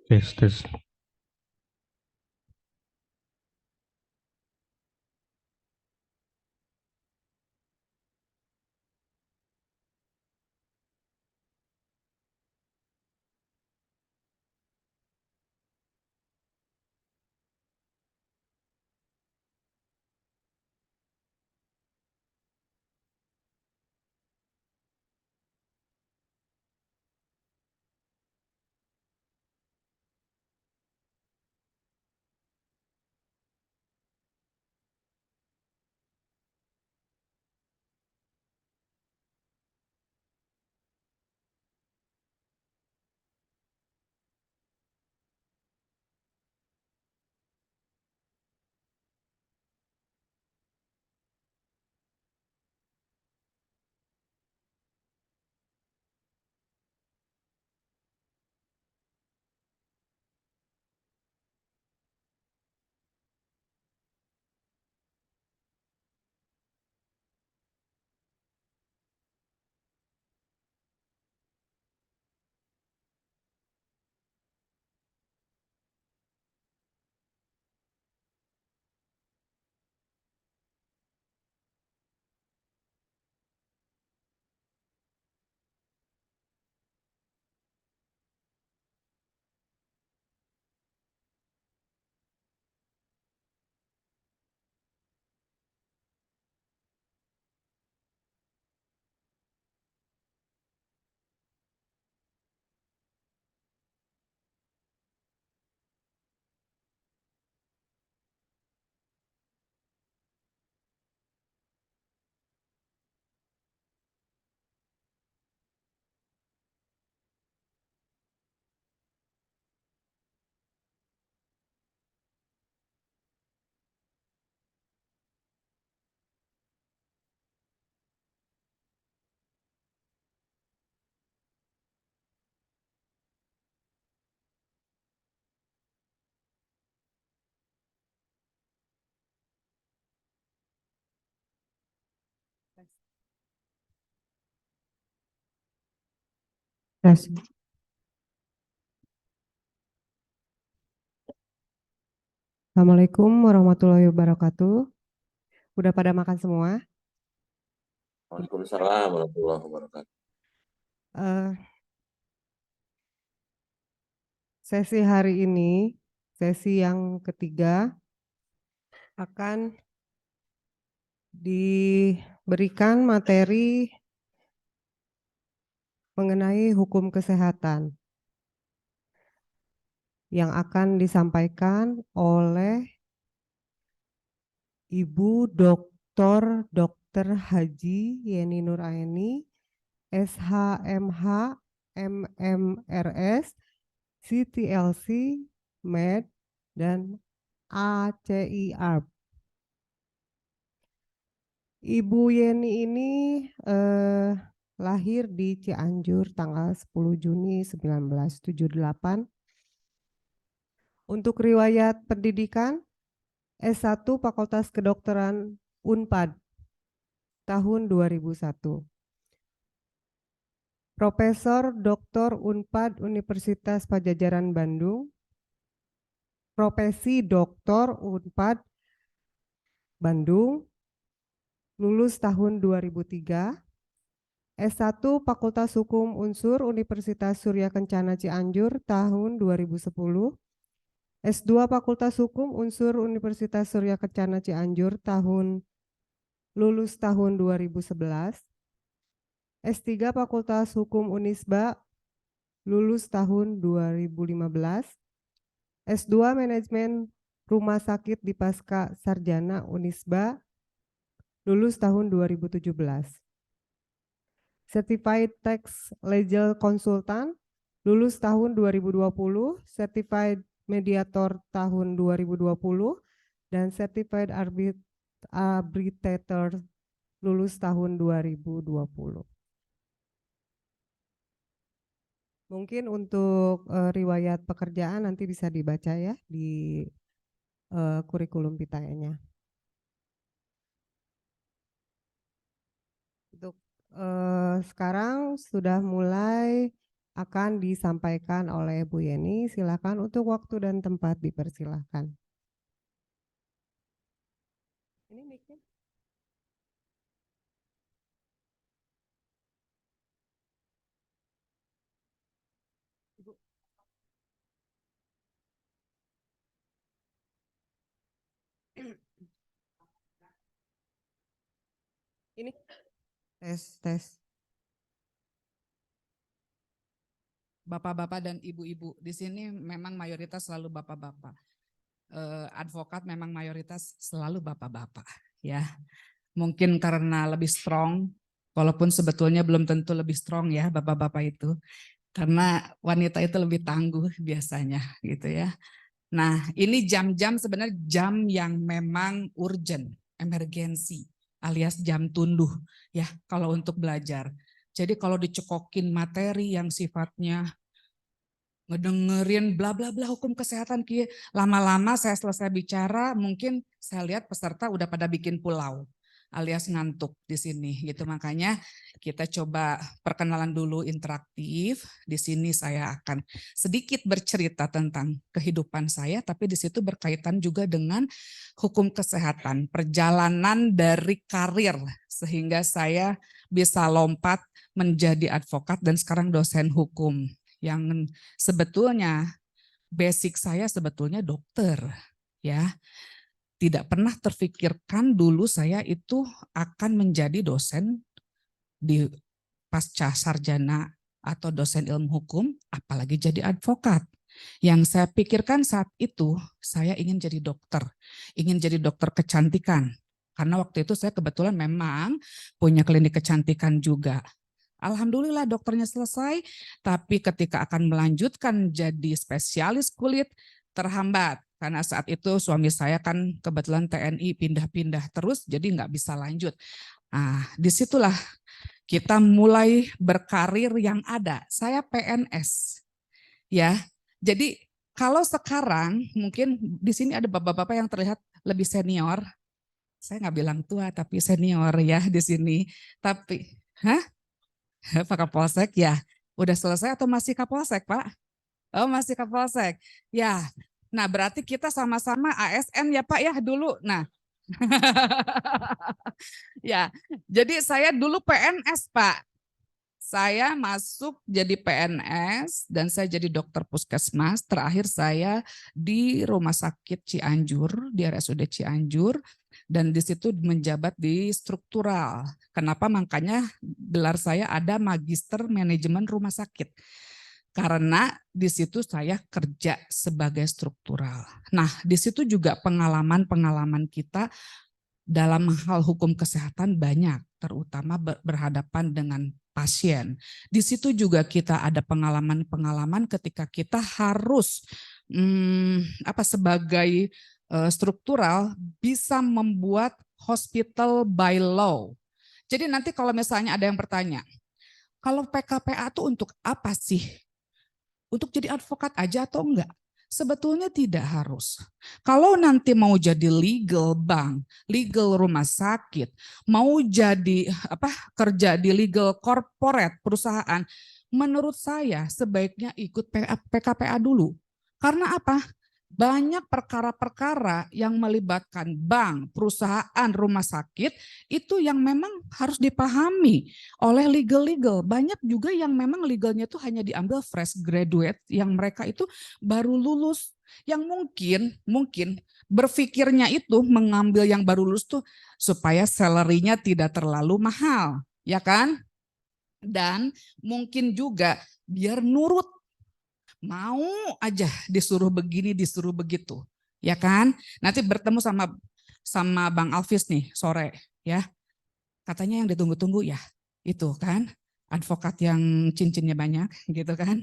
Tes, tes. Tes. Assalamualaikum warahmatullahi wabarakatuh. Udah pada makan semua? Waalaikumsalam warahmatullahi wabarakatuh. Eh, Sesi hari ini, sesi yang ketiga, akan diberikan materi mengenai hukum kesehatan yang akan disampaikan oleh Ibu Dr. Haji Yeni Nuraini, SHMH, MMRS, CTLC, Med, dan ACIARP. Ibu Yeni ini lahir di Cianjur tanggal 10 Juni 1978. Untuk riwayat pendidikan, S1 Fakultas Kedokteran Unpad tahun 2001. Profesor Dr. Unpad Universitas Padjadjaran Bandung. Profesi Doktor Unpad Bandung, lulus tahun 2003. S1 Fakultas Hukum Unsur Universitas Surya Kencana Cianjur tahun 2010. S2 Fakultas Hukum Unsur Universitas Surya Kencana Cianjur lulus tahun 2011. S3 Fakultas Hukum Unisba, lulus tahun 2015. S2 Manajemen Rumah Sakit Dipasca Sarjana Unisba, lulus tahun 2017. Certified Tax Legal Consultant, lulus tahun 2020, Certified Mediator tahun 2020, dan Certified Arbitrator lulus tahun 2020. Mungkin untuk riwayat pekerjaan nanti bisa dibaca ya di kurikulum pitanya. Untuk sekarang sudah mulai akan disampaikan oleh Bu Yeni. Silakan untuk waktu dan tempat dipersilahkan. Ini mic-nya. Ibu. Ini tes. Bapak-bapak dan ibu-ibu. Di sini memang mayoritas selalu bapak-bapak. Advokat memang mayoritas selalu bapak-bapak, ya. Mungkin karena lebih strong, walaupun sebetulnya belum tentu lebih strong ya bapak-bapak itu. Karena wanita itu lebih tangguh biasanya gitu ya. Nah, ini jam-jam sebenarnya jam yang memang urgent, emergensi, alias jam tunduh ya kalau untuk belajar. Jadi kalau dicekokin materi yang sifatnya ngedengerin bla bla bla hukum kesehatan, lama-lama saya selesai bicara, mungkin saya lihat peserta udah pada bikin pulau alias ngantuk di sini gitu. Makanya kita coba perkenalan dulu interaktif. Di sini saya akan sedikit bercerita tentang kehidupan saya, tapi di situ berkaitan juga dengan hukum kesehatan, perjalanan dari karir sehingga saya bisa lompat menjadi advokat dan sekarang dosen hukum. Yang sebetulnya basic saya sebetulnya dokter, ya. Tidak pernah terfikirkan dulu saya itu akan menjadi dosen di pasca sarjana atau dosen ilmu hukum, apalagi jadi advokat. Yang saya pikirkan saat itu, saya ingin jadi dokter kecantikan. Karena waktu itu saya kebetulan memang punya klinik kecantikan juga. Alhamdulillah dokternya selesai, tapi ketika akan melanjutkan jadi spesialis kulit terhambat. Karena saat itu suami saya kan kebetulan TNI pindah-pindah terus, jadi nggak bisa lanjut. Nah, disitulah kita mulai berkarir yang ada. Saya PNS, ya. Jadi kalau sekarang mungkin di sini ada bapak-bapak yang terlihat lebih senior. Saya nggak bilang tua, tapi senior ya di sini. Tapi, hah? Pak Kapolsek ya, udah selesai atau masih Kapolsek Pak? Oh masih Kapolsek, ya. Nah berarti kita sama-sama ASN ya Pak ya dulu. Nah, ya. Jadi saya dulu PNS Pak. Saya masuk jadi PNS dan saya jadi dokter puskesmas. Terakhir saya di Rumah Sakit Cianjur, di RSUD Cianjur. Dan di situ menjabat di struktural. Kenapa? Makanya gelar saya ada Magister Manajemen Rumah Sakit. Karena di situ saya kerja sebagai struktural. Nah, di situ juga pengalaman-pengalaman kita dalam hal hukum kesehatan banyak, terutama berhadapan dengan pasien. Di situ juga kita ada pengalaman-pengalaman ketika kita harus sebagai struktural bisa membuat hospital by law. Jadi nanti kalau misalnya ada yang bertanya, kalau PKPA itu untuk apa sih? Untuk jadi advokat aja atau enggak? Sebetulnya tidak harus. Kalau nanti mau jadi legal bank, legal rumah sakit, mau jadi kerja di legal corporate perusahaan, menurut saya sebaiknya ikut PKPA dulu. Karena apa? Banyak perkara-perkara yang melibatkan bank, perusahaan, rumah sakit, itu yang memang harus dipahami oleh legal-legal. Banyak juga yang memang legalnya itu hanya diambil fresh graduate, yang mereka itu baru lulus, yang mungkin berpikirnya itu mengambil yang baru lulus tuh supaya salary-nya tidak terlalu mahal, ya kan? Dan mungkin juga biar nurut, mau aja disuruh begini, disuruh begitu, ya kan? Nanti bertemu sama Bang Alvis nih sore, ya. Katanya yang ditunggu-tunggu ya, itu kan advokat yang cincinnya banyak, gitu kan?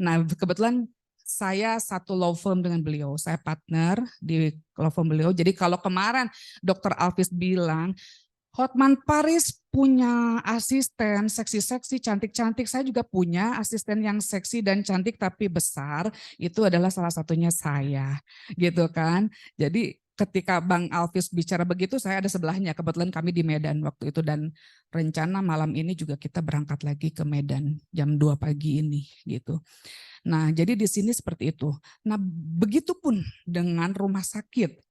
Nah kebetulan saya satu law firm dengan beliau, saya partner di law firm beliau. Jadi kalau kemarin Dr. Alvis bilang Hotman Paris punya asisten seksi-seksi, cantik-cantik. Saya juga punya asisten yang seksi dan cantik tapi besar. Itu adalah salah satunya saya, gitu kan. Jadi ketika Bang Alvis bicara begitu, saya ada sebelahnya. Kebetulan kami di Medan waktu itu dan rencana malam ini juga kita berangkat lagi ke Medan jam 2 pagi ini gitu. Nah, jadi di sini seperti itu. Nah, begitupun dengan rumah sakit.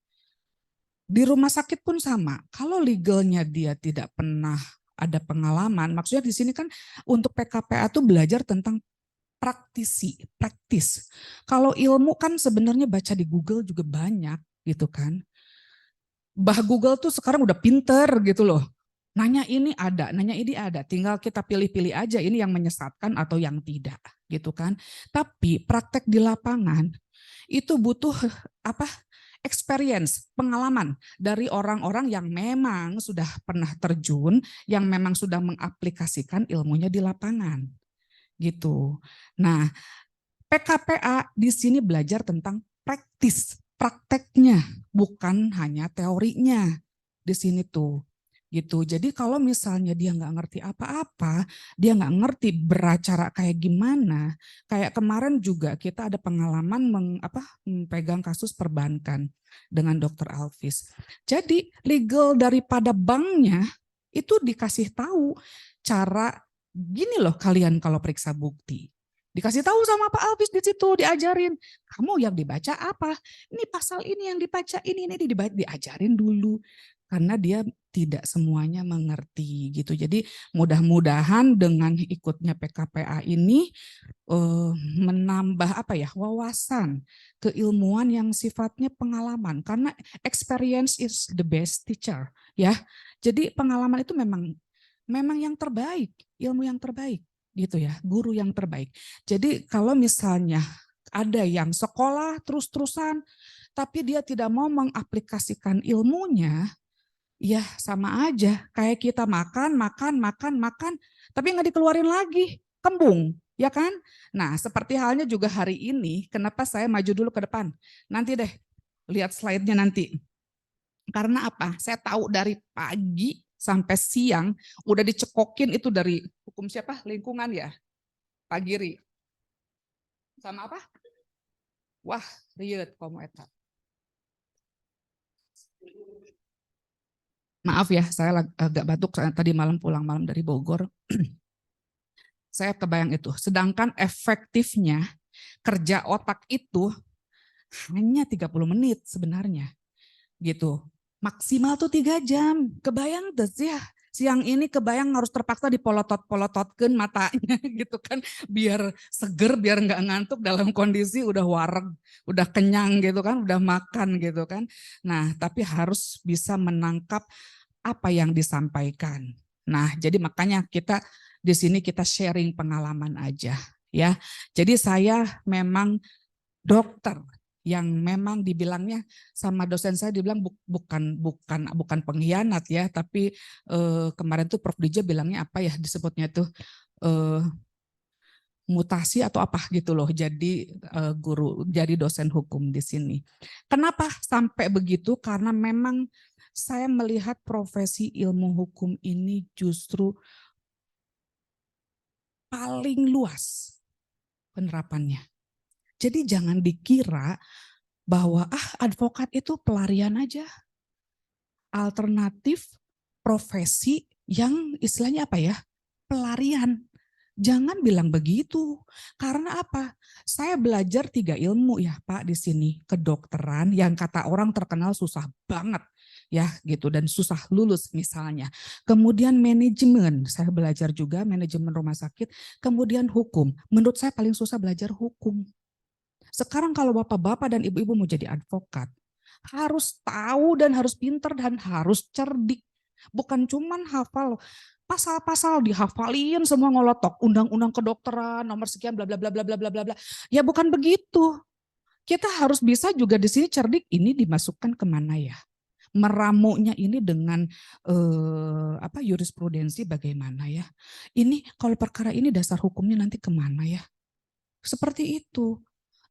Di rumah sakit pun sama. Kalau legalnya dia tidak pernah ada pengalaman, maksudnya di sini kan untuk PKPA tuh belajar tentang praktis. Kalau ilmu kan sebenarnya baca di Google juga banyak gitu kan. Google tuh sekarang udah pinter gitu loh. Nanya ini ada, nanya ini ada. Tinggal kita pilih-pilih aja ini yang menyesatkan atau yang tidak gitu kan. Tapi praktek di lapangan itu butuh apa? Experience, pengalaman dari orang-orang yang memang sudah pernah terjun, yang memang sudah mengaplikasikan ilmunya di lapangan gitu. Nah, PKPA di sini belajar tentang prakteknya, bukan hanya teorinya di sini tuh. Gitu. Jadi kalau misalnya dia nggak ngerti apa-apa, dia nggak ngerti beracara kayak gimana. Kayak kemarin juga kita ada pengalaman memegang kasus perbankan dengan Dokter Alvis. Jadi legal daripada banknya itu dikasih tahu cara gini loh kalian kalau periksa bukti. Dikasih tahu sama Pak Alvis di situ, diajarin. Kamu yang dibaca apa? Ini pasal ini yang dibaca, ini diajarin dulu. Karena dia tidak semuanya mengerti gitu. Jadi mudah-mudahan dengan ikutnya PKPA ini menambah wawasan, keilmuan yang sifatnya pengalaman. Karena experience is the best teacher, ya. Jadi pengalaman itu memang yang terbaik, ilmu yang terbaik gitu ya, guru yang terbaik. Jadi kalau misalnya ada yang sekolah terus-terusan tapi dia tidak mau mengaplikasikan ilmunya, ya sama aja kayak kita makan, tapi nggak dikeluarin lagi, kembung, ya kan? Nah, seperti halnya juga hari ini, kenapa saya maju dulu ke depan? Nanti deh, lihat slide-nya nanti. Karena apa? Saya tahu dari pagi sampai siang udah dicekokin itu dari hukum siapa? Lingkungan ya, Pak Giri. Sama apa? Wah, riet komo eta. Maaf ya, saya agak batuk tadi malam pulang malam dari Bogor. Saya kebayang itu. Sedangkan efektifnya kerja otak itu hanya 30 menit sebenarnya. Gitu. Maksimal tuh 3 jam. Kebayang tuh ya. Siang ini kebayang harus terpaksa dipolotot-polototkan matanya gitu kan. Biar seger, biar nggak ngantuk dalam kondisi udah wareg, udah kenyang gitu kan, udah makan gitu kan. Nah tapi harus bisa menangkap apa yang disampaikan. Nah jadi makanya kita di sini kita sharing pengalaman aja ya. Jadi saya memang dokter yang memang dibilangnya sama dosen saya dibilang bukan pengkhianat ya, tapi kemarin tuh Prof Dija bilangnya apa ya disebutnya tuh mutasi atau apa gitu loh, jadi guru, jadi dosen hukum di sini. Kenapa sampai begitu? Karena memang saya melihat profesi ilmu hukum ini justru paling luas penerapannya. Jadi jangan dikira bahwa advokat itu pelarian aja. Alternatif profesi yang istilahnya apa ya? Pelarian. Jangan bilang begitu. Karena apa? Saya belajar 3 ilmu ya Pak di sini. Kedokteran yang kata orang terkenal susah banget ya gitu dan susah lulus misalnya. Kemudian manajemen, saya belajar juga manajemen rumah sakit. Kemudian hukum. Menurut saya paling susah belajar hukum. Sekarang kalau bapak-bapak dan ibu-ibu mau jadi advokat, harus tahu dan harus pinter dan harus cerdik. Bukan cuman hafal pasal-pasal dihafalin semua ngolotok, undang-undang kedokteran nomor sekian bla bla bla bla bla bla bla. Ya bukan begitu. Kita harus bisa juga di sini cerdik ini dimasukkan kemana ya. Meramunya ini dengan jurisprudensi bagaimana ya. Ini kalau perkara ini dasar hukumnya nanti kemana ya. Seperti itu.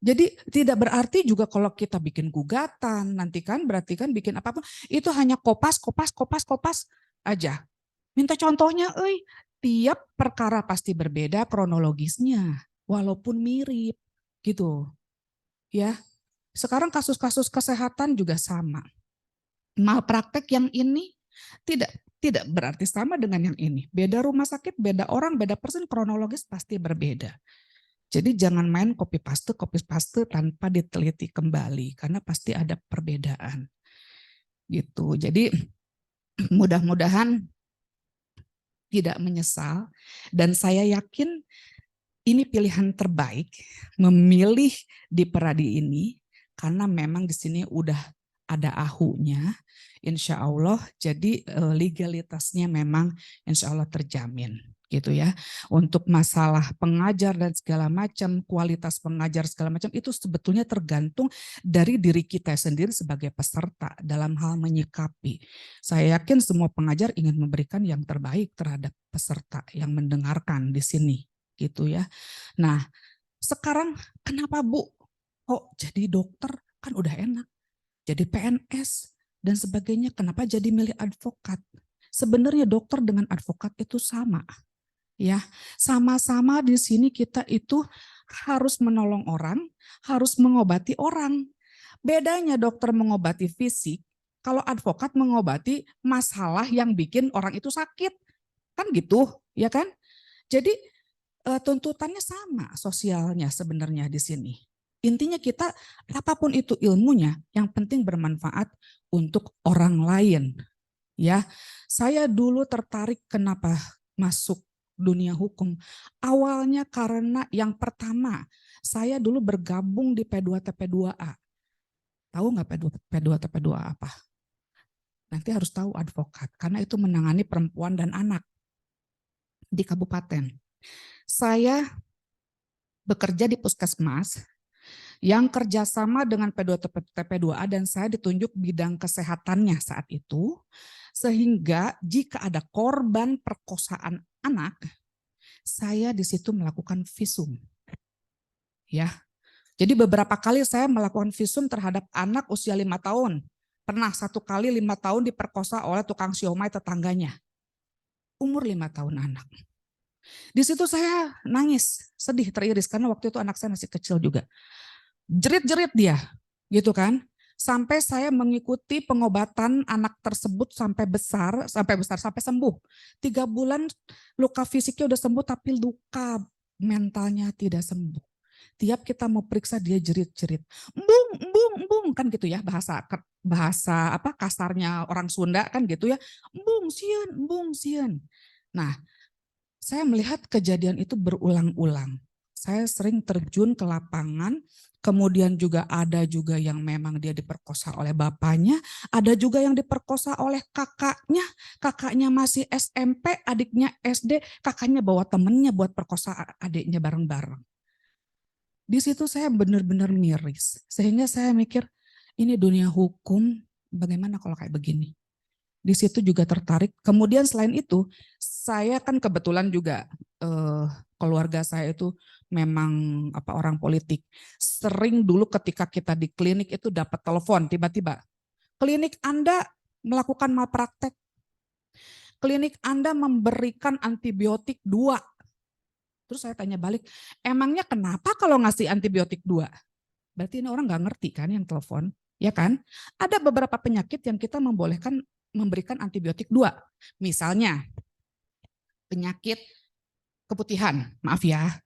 Jadi tidak berarti juga kalau kita bikin gugatan, nanti kan berarti kan bikin apapun, itu hanya kopas aja. Minta contohnya, tiap perkara pasti berbeda kronologisnya, walaupun mirip gitu. Ya, sekarang kasus-kasus kesehatan juga sama. malpraktek yang ini tidak berarti sama dengan yang ini. Beda rumah sakit, beda orang, beda person, kronologis pasti berbeda. Jadi jangan main copy paste tanpa diteliti kembali karena pasti ada perbedaan. Gitu. Jadi mudah-mudahan tidak menyesal dan saya yakin ini pilihan terbaik memilih di Peradi ini karena memang di sini udah ada ahunya, insya Allah. Jadi legalitasnya memang insya Allah terjamin, gitu ya. Untuk masalah pengajar dan segala macam, kualitas pengajar segala macam itu sebetulnya tergantung dari diri kita sendiri sebagai peserta dalam hal menyikapi. Saya yakin semua pengajar ingin memberikan yang terbaik terhadap peserta yang mendengarkan di sini, gitu ya. Nah, sekarang kenapa Bu? Kok jadi dokter kan udah enak. Jadi PNS dan sebagainya, kenapa jadi milih advokat? Sebenarnya dokter dengan advokat itu sama. Ya, sama-sama di sini kita itu harus menolong orang, harus mengobati orang. Bedanya dokter mengobati fisik, kalau advokat mengobati masalah yang bikin orang itu sakit. Kan gitu, ya kan? Jadi tuntutannya sama sosialnya sebenarnya di sini. Intinya kita apapun itu ilmunya, yang penting bermanfaat untuk orang lain. Ya, saya dulu tertarik kenapa masuk dunia hukum. Awalnya karena yang pertama, saya dulu bergabung di P2TP2A. Tahu nggak P2TP2A apa? Nanti harus tahu advokat, karena itu menangani perempuan dan anak di kabupaten. Saya bekerja di puskesmas yang kerjasama dengan P2TP2A dan saya ditunjuk bidang kesehatannya saat itu, sehingga jika ada korban perkosaan anak, saya di situ melakukan visum. Ya, jadi beberapa kali saya melakukan visum terhadap anak usia 5 tahun. Pernah 1 kali 5 tahun diperkosa oleh tukang siomay tetangganya. Umur 5 tahun anak. Di situ saya nangis, sedih, teriris karena waktu itu anak saya masih kecil juga. Jerit-jerit dia, gitu kan. Sampai saya mengikuti pengobatan anak tersebut sampai sembuh. 3 bulan luka fisiknya udah sembuh tapi luka mentalnya tidak sembuh. Tiap kita mau periksa dia jerit-jerit. Embung kan gitu ya bahasa apa kasarnya orang Sunda kan gitu ya. Embung sieun. Nah, saya melihat kejadian itu berulang-ulang. Saya sering terjun ke lapangan, kemudian juga ada juga yang memang dia diperkosa oleh bapaknya, ada juga yang diperkosa oleh kakaknya masih SMP, adiknya SD, kakaknya bawa temennya buat perkosa adiknya bareng-bareng. Di situ saya benar-benar miris, sehingga saya mikir ini dunia hukum bagaimana kalau kayak begini. Di situ juga tertarik. Kemudian selain itu, saya kan kebetulan juga keluarga saya itu memang orang politik. Sering dulu ketika kita di klinik itu dapat telepon tiba-tiba. Klinik Anda melakukan malpraktek. Klinik Anda memberikan antibiotik 2. Terus saya tanya balik, emangnya kenapa kalau ngasih antibiotik 2? Berarti ini orang nggak ngerti kan yang telepon, ya kan? Ada beberapa penyakit yang kita membolehkan memberikan antibiotik 2. Misalnya penyakit keputihan, maaf ya.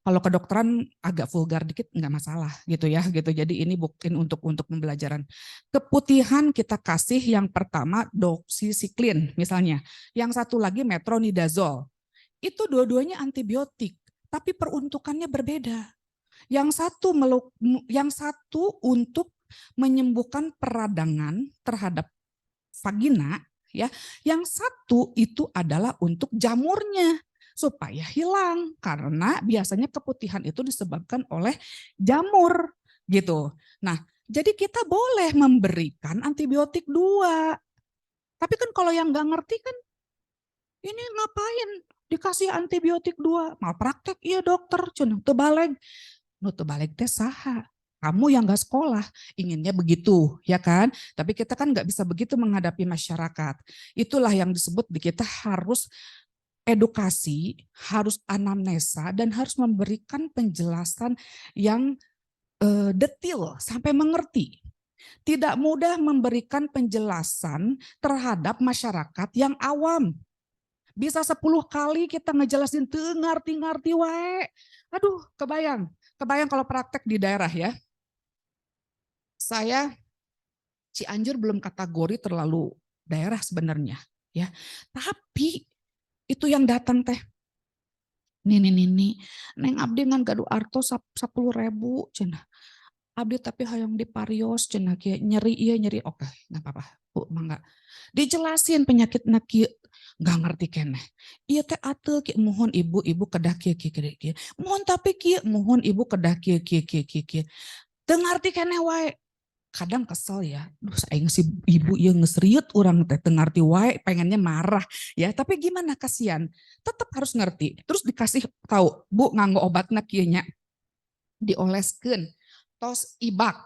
Kalau kedokteran agak vulgar dikit nggak masalah gitu ya gitu. Jadi ini buktiin untuk pembelajaran. Keputihan kita kasih yang pertama doxycycline misalnya. Yang satu lagi metronidazole. Itu dua-duanya antibiotik, tapi peruntukannya berbeda. Yang satu untuk menyembuhkan peradangan terhadap vagina, ya. Yang satu itu adalah untuk jamurnya supaya hilang karena biasanya keputihan itu disebabkan oleh jamur gitu. Nah, jadi kita boleh memberikan antibiotik 2. Tapi kan kalau yang nggak ngerti kan ini ngapain dikasih antibiotik 2? Malpraktek iya dokter, cenah teu baleg. Nu teu baleg teh saha? Kamu yang gak sekolah inginnya begitu, ya kan? Tapi kita kan gak bisa begitu menghadapi masyarakat. Itulah yang disebut kita harus edukasi, harus anamnesa, dan harus memberikan penjelasan yang detail sampai mengerti. Tidak mudah memberikan penjelasan terhadap masyarakat yang awam. Bisa 10 kali kita ngejelasin teu ngarti-ngarti wae. Aduh, kebayang kalau praktek di daerah ya. Saya Cianjur belum kategori terlalu daerah sebenarnya ya. Tapi itu yang datang teh. Nini, Neng abdi ngan gaduh artos 10.000 cenah. Abdi tapi hayang diparios cenah kieu nyeri oke nggak apa-apa Bu mangga. Dijelasin penyakit kieu nggak ngerti keneh. Ieu teh ateu kieu mohon ibu kedah kieu. Mohon tapi kieu mohon ibu kedah kieu. Teu ngarti keneh wae. Kadang kesel ya, duh aing si ibu ieu geus riut urang teh teu ngarti wae, pengennya marah ya, tapi gimana kasihan, tetap harus ngerti. Terus dikasih tahu, Bu nganggo obatna kieu nya. Dioleskeun tos ibak.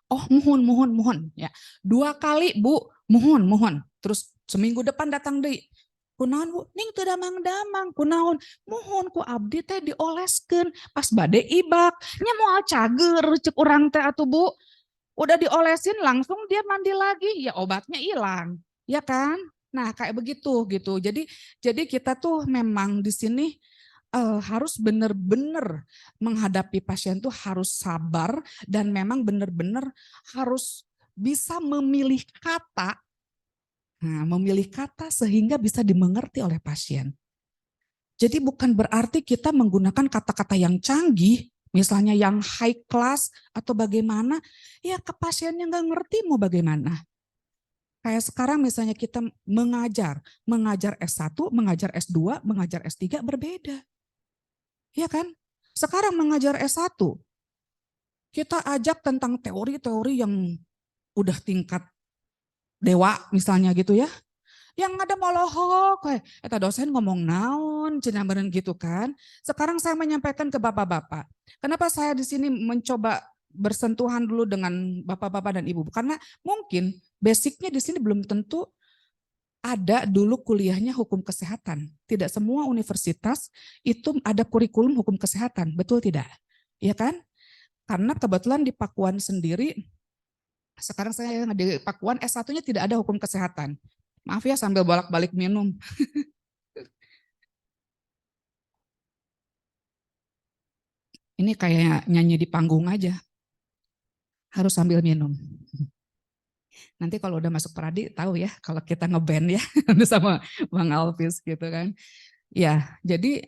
Oh mohon ya. 2 kali Bu, mohon. Terus seminggu depan datang deui. Kunaon Bu? Ning teu damang-damang. Kunaon? Mohon ku abdi teh dioleskeun pas bade ibak. Nya moal cager ceuk urang teh atuh Bu. Udah diolesin langsung dia mandi lagi, ya obatnya hilang, ya kan? Nah kayak begitu gitu. Jadi kita tuh memang di sini harus benar-benar menghadapi pasien tuh harus sabar dan memang benar-benar harus bisa memilih kata. Nah, memilih kata sehingga bisa dimengerti oleh pasien. Jadi bukan berarti kita menggunakan kata-kata yang canggih, misalnya yang high class atau bagaimana, ya ke pasiennya nggak ngerti mau bagaimana. Kayak sekarang misalnya kita mengajar S1, mengajar S2, mengajar S3 berbeda. Ya kan? Sekarang mengajar S1, kita ajak tentang teori-teori yang udah tingkat dewa misalnya gitu ya. Yang ada molohok, eta dosen ngomong naon, cenah meureun gitu kan. Sekarang saya menyampaikan ke bapak-bapak. Kenapa saya di sini mencoba bersentuhan dulu dengan bapak-bapak dan ibu? Karena mungkin basicnya di sini belum tentu ada dulu kuliahnya hukum kesehatan. Tidak semua universitas itu ada kurikulum hukum kesehatan, betul tidak? Ya kan? Karena kebetulan di Pakuan sendiri, sekarang saya di Pakuan S1-nya tidak ada hukum kesehatan. Maaf ya sambil bolak-balik minum. Ini kayak nyanyi di panggung aja. Harus sambil minum. Nanti kalau udah masuk Pradi tahu ya kalau kita ngeband ya sama Bang Alvis gitu kan. Ya, jadi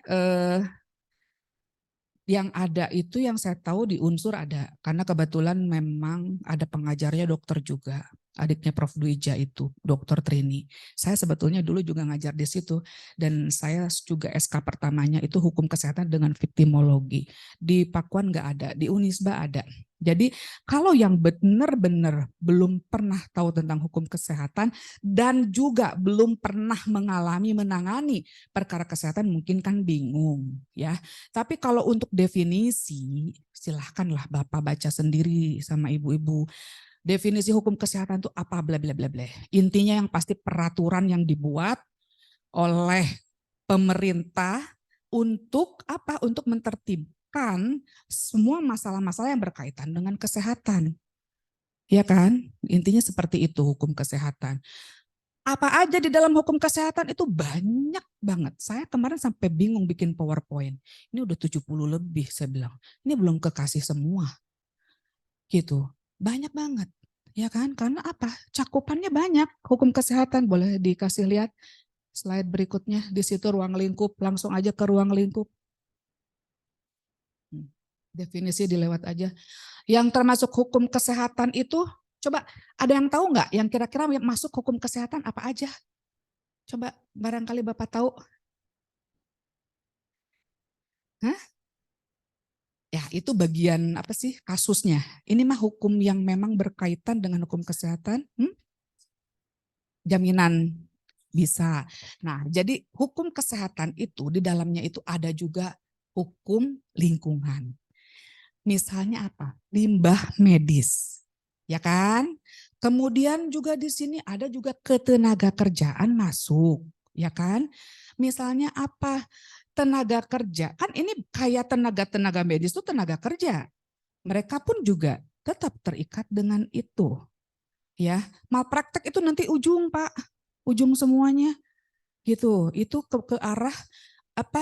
yang ada itu yang saya tahu di Unsur ada. Karena kebetulan memang ada pengajarnya dokter juga. Adiknya Prof. Dwija itu, Dokter Trini. Saya sebetulnya dulu juga ngajar di situ. Dan saya juga SK pertamanya itu hukum kesehatan dengan viktimologi. Di Pakuan nggak ada, di Unisba ada. Jadi kalau yang benar-benar belum pernah tahu tentang hukum kesehatan dan juga belum pernah menangani perkara kesehatan mungkin kan bingung ya. Tapi kalau untuk definisi silahkanlah Bapak baca sendiri sama ibu-ibu. Definisi hukum kesehatan itu apa bla bla bla bla. Intinya yang pasti peraturan yang dibuat oleh pemerintah untuk apa? Untuk menertibkan semua masalah-masalah yang berkaitan dengan kesehatan. Ya kan? Intinya seperti itu hukum kesehatan. Apa aja di dalam hukum kesehatan itu banyak banget. Saya kemarin sampai bingung bikin PowerPoint. Ini udah 70 lebih saya bilang. Ini belum kekasih semua. Gitu. Banyak banget. Ya kan? Karena apa? Cakupannya banyak. Hukum kesehatan boleh dikasih lihat slide berikutnya. Di situ ruang lingkup. Langsung aja ke ruang lingkup. Definisi dilewat aja. Yang termasuk hukum kesehatan itu, coba ada yang tahu nggak yang kira-kira masuk hukum kesehatan apa aja? Coba barangkali Bapak tahu. Hah? Ya itu bagian apa sih kasusnya. Ini mah hukum yang memang berkaitan dengan hukum kesehatan. Jaminan bisa. Nah jadi hukum kesehatan itu di dalamnya itu ada juga hukum lingkungan. Misalnya apa? Limbah medis. Ya kan? Kemudian juga di sini ada juga ketenaga kerjaan masuk, ya kan? Misalnya apa? Tenaga kerja. Kan ini kayak tenaga medis itu tenaga kerja. Mereka pun juga tetap terikat dengan itu. Ya, malpraktek itu nanti ujung, Pak. Ujung semuanya. Gitu. Itu ke arah apa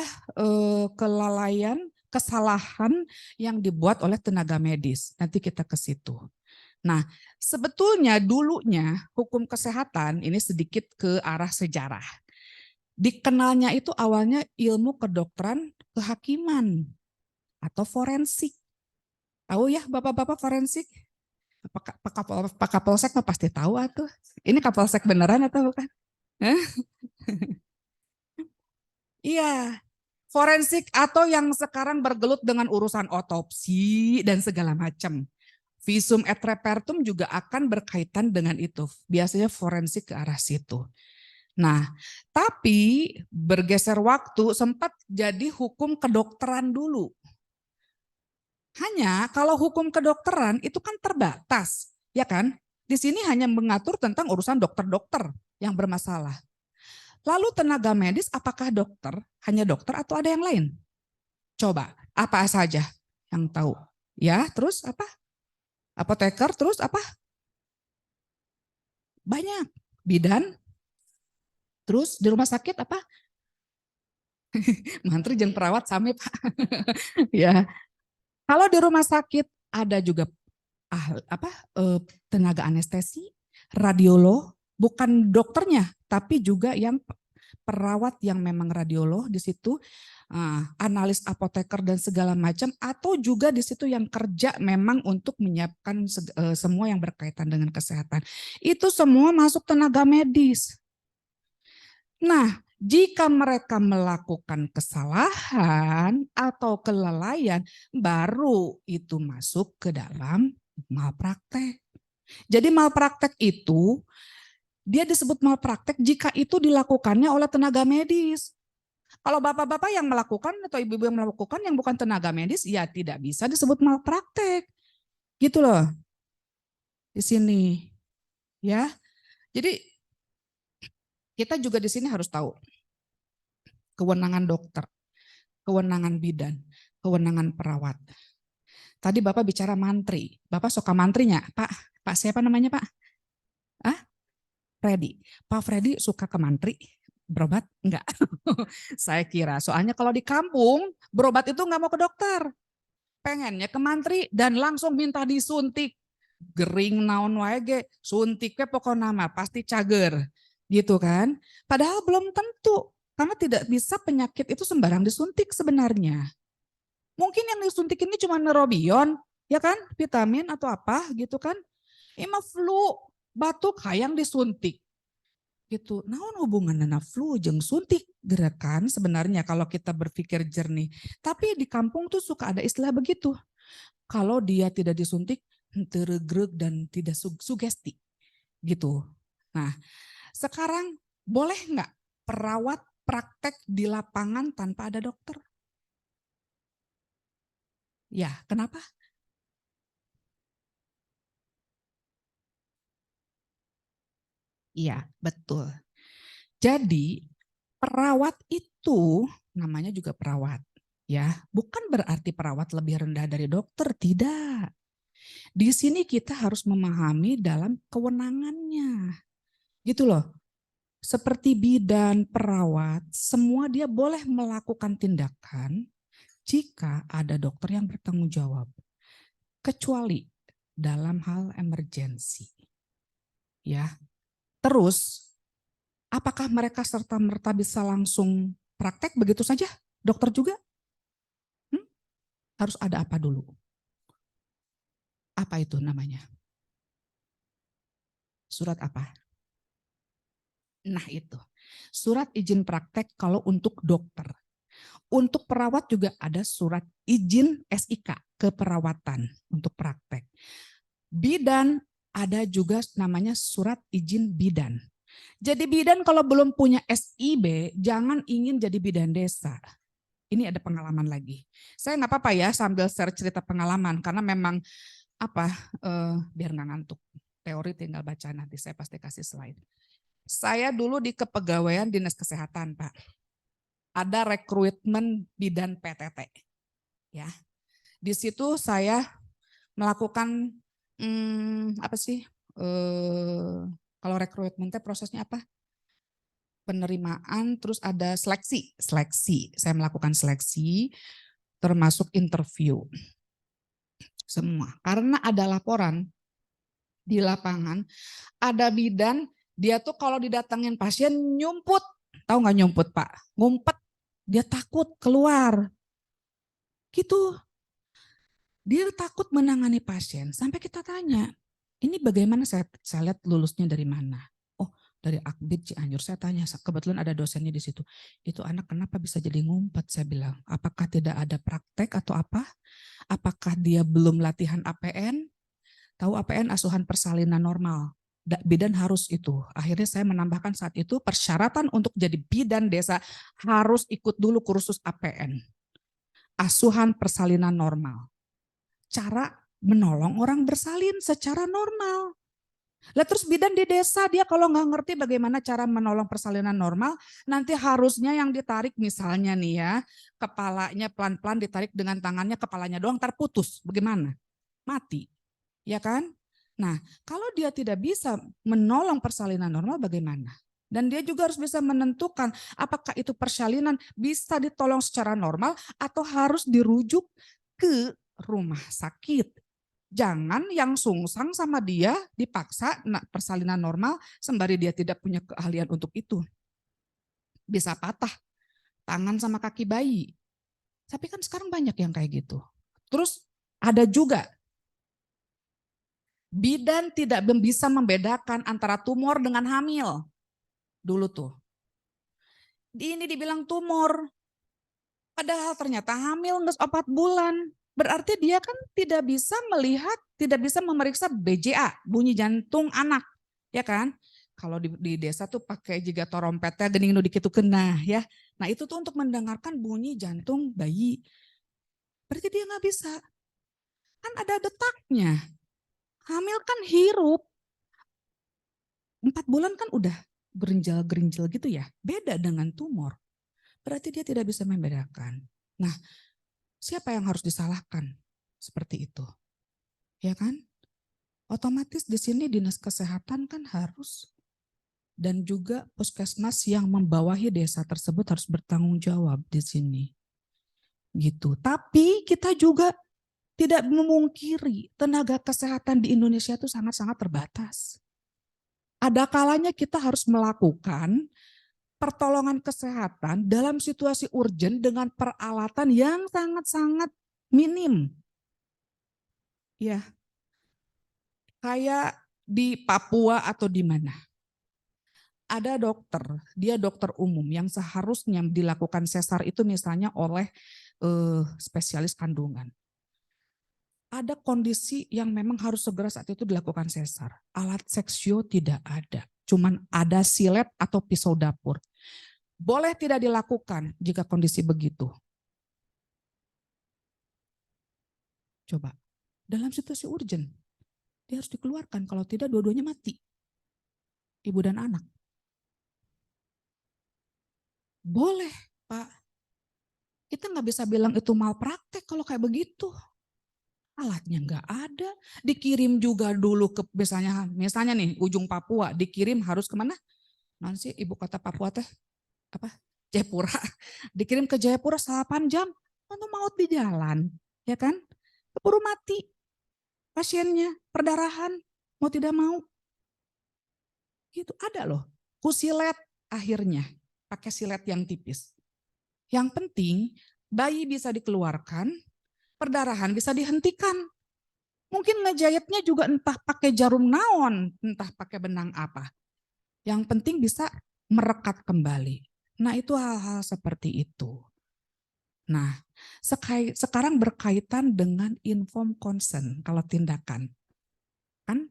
kelalaian, kesalahan yang dibuat oleh tenaga medis. Nanti kita ke situ. Nah, sebetulnya dulunya hukum kesehatan ini sedikit ke arah sejarah. Dikenalnya itu awalnya ilmu kedokteran kehakiman atau forensik. Tahu ya Bapak-bapak forensik? Pak Kapolsek mah pasti tahu atuh. Ini Kapolsek beneran atau bukan? Hah? Iya, forensik atau yang sekarang bergelut dengan urusan otopsi dan segala macam. Visum et repertum juga akan berkaitan dengan itu. Biasanya forensik ke arah situ. Nah, tapi bergeser waktu sempat jadi hukum kedokteran dulu. Hanya kalau hukum kedokteran itu kan terbatas, ya kan? Di sini hanya mengatur tentang urusan dokter-dokter yang bermasalah. Lalu tenaga medis apakah dokter? Hanya dokter atau ada yang lain? Coba, apa saja yang tahu? Ya, terus apa? Apoteker, terus apa? Banyak. Bidan, terus di rumah sakit apa? Mantri jeung perawat sami, Pak. Ya. Kalau di rumah sakit ada juga tenaga anestesi, radiolog, bukan dokternya, tapi juga yang perawat yang memang radiolog di situ, analis apoteker dan segala macam, atau juga di situ yang kerja memang untuk menyiapkan semua yang berkaitan dengan kesehatan. Itu semua masuk tenaga medis. Nah, jika mereka melakukan kesalahan atau kelalaian, baru itu masuk ke dalam malpraktek. Jadi malpraktek itu, dia disebut malpraktek jika itu dilakukannya oleh tenaga medis. Kalau bapak-bapak yang melakukan atau ibu-ibu yang melakukan yang bukan tenaga medis, ya tidak bisa disebut malpraktek. Gitu loh. Di sini. Ya. Jadi kita juga di sini harus tahu kewenangan dokter, kewenangan bidan, kewenangan perawat. Tadi Bapak bicara mantri. Bapak suka mantrinya? Pak siapa namanya Pak? Freddy. Pak Freddy suka ke mantri? Berobat? Enggak. Saya kira. Soalnya kalau di kampung, berobat itu enggak mau ke dokter. Pengennya ke mantri dan langsung minta disuntik. Gering naon wae ge, suntiknya pokoknya nama pasti cager. Gitu kan. Padahal belum tentu. Karena tidak bisa penyakit itu sembarang disuntik sebenarnya. Mungkin yang disuntik ini cuma neurobion, ya kan, vitamin atau apa gitu kan. Ima flu, batuk hayang disuntik. Gitu. Naon hubungan dengan flu jeung suntik gerakan sebenarnya kalau kita berpikir jernih. Tapi di kampung tuh suka ada istilah begitu. Kalau dia tidak disuntik, teregreg dan tidak sugesti. Gitu. Nah, sekarang boleh nggak perawat praktek di lapangan tanpa ada dokter? Ya, kenapa? Iya, betul. Jadi perawat itu namanya juga perawat. Ya, bukan berarti perawat lebih rendah dari dokter, tidak. Di sini kita harus memahami dalam kewenangannya. Gitu loh. Seperti bidan, perawat, semua dia boleh melakukan tindakan jika ada dokter yang bertanggung jawab. Kecuali dalam hal emergensi. Ya. Terus apakah mereka serta-merta bisa langsung praktek begitu saja? Dokter juga? Harus ada apa dulu? Apa itu namanya? Surat apa? Nah itu, surat izin praktek kalau untuk dokter. Untuk perawat juga ada surat izin SIK keperawatan untuk praktek. Bidan ada juga namanya surat izin bidan. Jadi bidan kalau belum punya SIB, jangan ingin jadi bidan desa. Ini ada pengalaman lagi. Saya nggak apa-apa ya sambil share cerita pengalaman karena memang biar nggak ngantuk. Teori tinggal baca nanti saya pasti kasih slide. Saya dulu di kepegawaian Dinas Kesehatan, Pak. Ada rekrutmen bidan PTT. Ya. Di situ saya melakukan Kalau rekrutmen teh prosesnya apa? Penerimaan, terus ada seleksi. Saya melakukan seleksi, termasuk interview. Semua. Karena ada laporan di lapangan, ada bidan, dia tuh kalau didatangin pasien nyumput. Tahu nggak nyumput, Pak? Ngumpet. Dia takut keluar. Gitu. Dia takut menangani pasien. Sampai kita tanya, ini bagaimana saya lihat lulusnya dari mana? Oh, dari Akbid Cianjur. Saya tanya, kebetulan ada dosennya di situ. Itu anak kenapa bisa jadi ngumpet? Saya bilang, apakah tidak ada praktek atau apa? Apakah dia belum latihan APN? Tahu APN, asuhan persalinan normal. Bidan harus itu. Akhirnya saya menambahkan saat itu persyaratan untuk jadi bidan desa harus ikut dulu kursus APN. Asuhan persalinan normal. Cara menolong orang bersalin secara normal. Lah terus bidan di desa dia kalau nggak ngerti bagaimana cara menolong persalinan normal, nanti harusnya yang ditarik misalnya nih ya, kepalanya pelan-pelan ditarik dengan tangannya, kepalanya doang terputus. Bagaimana? Mati. Ya kan? Nah, kalau dia tidak bisa menolong persalinan normal bagaimana? Dan dia juga harus bisa menentukan apakah itu persalinan bisa ditolong secara normal atau harus dirujuk ke rumah sakit. Jangan yang sungsang sama dia dipaksa persalinan normal sembari dia tidak punya keahlian untuk itu. Bisa patah tangan sama kaki bayi. Tapi kan sekarang banyak yang kayak gitu. Terus ada juga bidan tidak bisa membedakan antara tumor dengan hamil. Dulu tuh. Ini dibilang tumor. Padahal ternyata hamil nggak 4 bulan. Berarti dia kan tidak bisa melihat, tidak bisa memeriksa BJA, bunyi jantung anak. Ya kan? Kalau di desa tuh pakai juga torompetnya gening nu dikitu kena ya. Nah itu tuh untuk mendengarkan bunyi jantung bayi. Berarti dia nggak bisa. Kan ada detaknya. Hamil kan hirup. 4 bulan kan udah gerinjal-gerinjal gitu ya. Beda dengan tumor. Berarti dia tidak bisa membedakan. Nah, siapa yang harus disalahkan? Seperti itu. Ya kan? Otomatis di sini dinas kesehatan kan harus dan juga puskesmas yang membawahi desa tersebut harus bertanggung jawab di sini. Gitu. Tapi kita juga tidak memungkiri tenaga kesehatan di Indonesia itu sangat-sangat terbatas. Ada kalanya kita harus melakukan pertolongan kesehatan dalam situasi urgen dengan peralatan yang sangat-sangat minim. Ya, kayak di Papua atau di mana. Ada dokter, dia dokter umum yang seharusnya dilakukan sesar itu misalnya oleh spesialis kandungan. Ada kondisi yang memang harus segera saat itu dilakukan sesar. Alat seksio tidak ada, cuman ada silet atau pisau dapur. Boleh tidak dilakukan jika kondisi begitu. Coba, dalam situasi urgen, dia harus dikeluarkan, kalau tidak dua-duanya mati. Ibu dan anak. Boleh, Pak. Kita nggak bisa bilang itu malpraktek kalau kayak begitu. Alatnya nggak ada. Dikirim juga dulu ke misalnya nih ujung Papua, dikirim harus kemana? Nanti ibu kota Papua teh apa? Jayapura. Dikirim ke Jayapura 8 jam. Tentu maut di jalan, ya kan? Keburu mati pasiennya, perdarahan, mau tidak mau. Gitu ada loh. Kusilet akhirnya, pakai silet yang tipis. Yang penting bayi bisa dikeluarkan, perdarahan bisa dihentikan. Mungkin ngejahitnya juga entah pakai jarum naon, entah pakai benang apa. Yang penting bisa merekat kembali. Nah itu hal-hal seperti itu. Nah sekarang berkaitan dengan informed consent kalau tindakan. Kan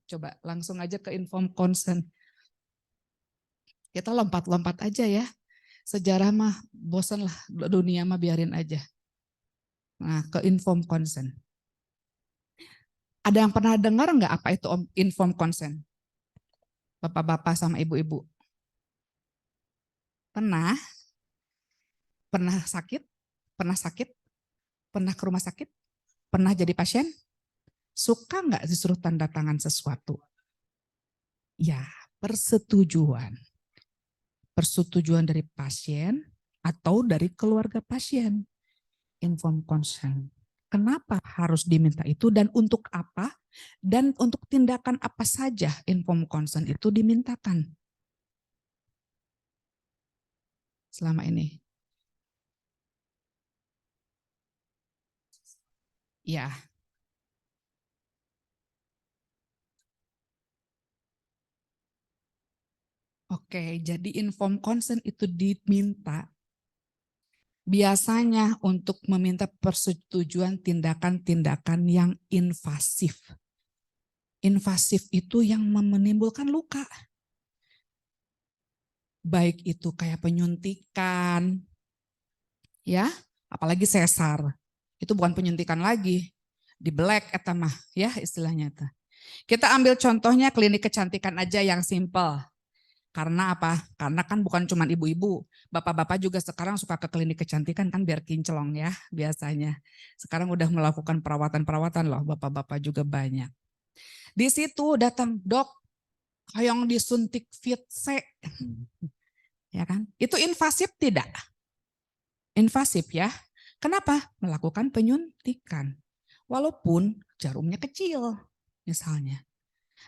coba langsung aja ke informed consent. Kita lompat-lompat aja ya. Sejarah mah bosan lah, dunia mah biarin aja. Nah ke informed consent. Ada yang pernah dengar nggak apa itu informed consent? Bapak-bapak sama ibu-ibu. Pernah? Pernah sakit? Pernah sakit? Pernah ke rumah sakit? Pernah jadi pasien? Suka nggak disuruh tanda tangan sesuatu? Ya, persetujuan. Persetujuan dari pasien atau dari keluarga pasien. Informed consent. Kenapa harus diminta itu dan untuk apa? Dan untuk tindakan apa saja informed consent itu dimintakan selama ini? Ya. Oke, jadi informed consent itu diminta biasanya untuk meminta persetujuan tindakan-tindakan yang invasif. Invasif itu yang menimbulkan luka. Baik itu kayak penyuntikan, ya, apalagi sesar. Itu bukan penyuntikan lagi, di black eta mah, ya istilahnya. Kita ambil contohnya klinik kecantikan aja yang simple. Karena apa? Karena kan bukan cuma ibu-ibu, bapak-bapak juga sekarang suka ke klinik kecantikan kan biar kinclong ya biasanya. Sekarang udah melakukan perawatan-perawatan loh, bapak-bapak juga banyak. Di situ datang, dok, hoyong disuntik Vitse. Ya kan? Itu invasif tidak? Invasif ya. Kenapa? Melakukan penyuntikan. Walaupun jarumnya kecil misalnya.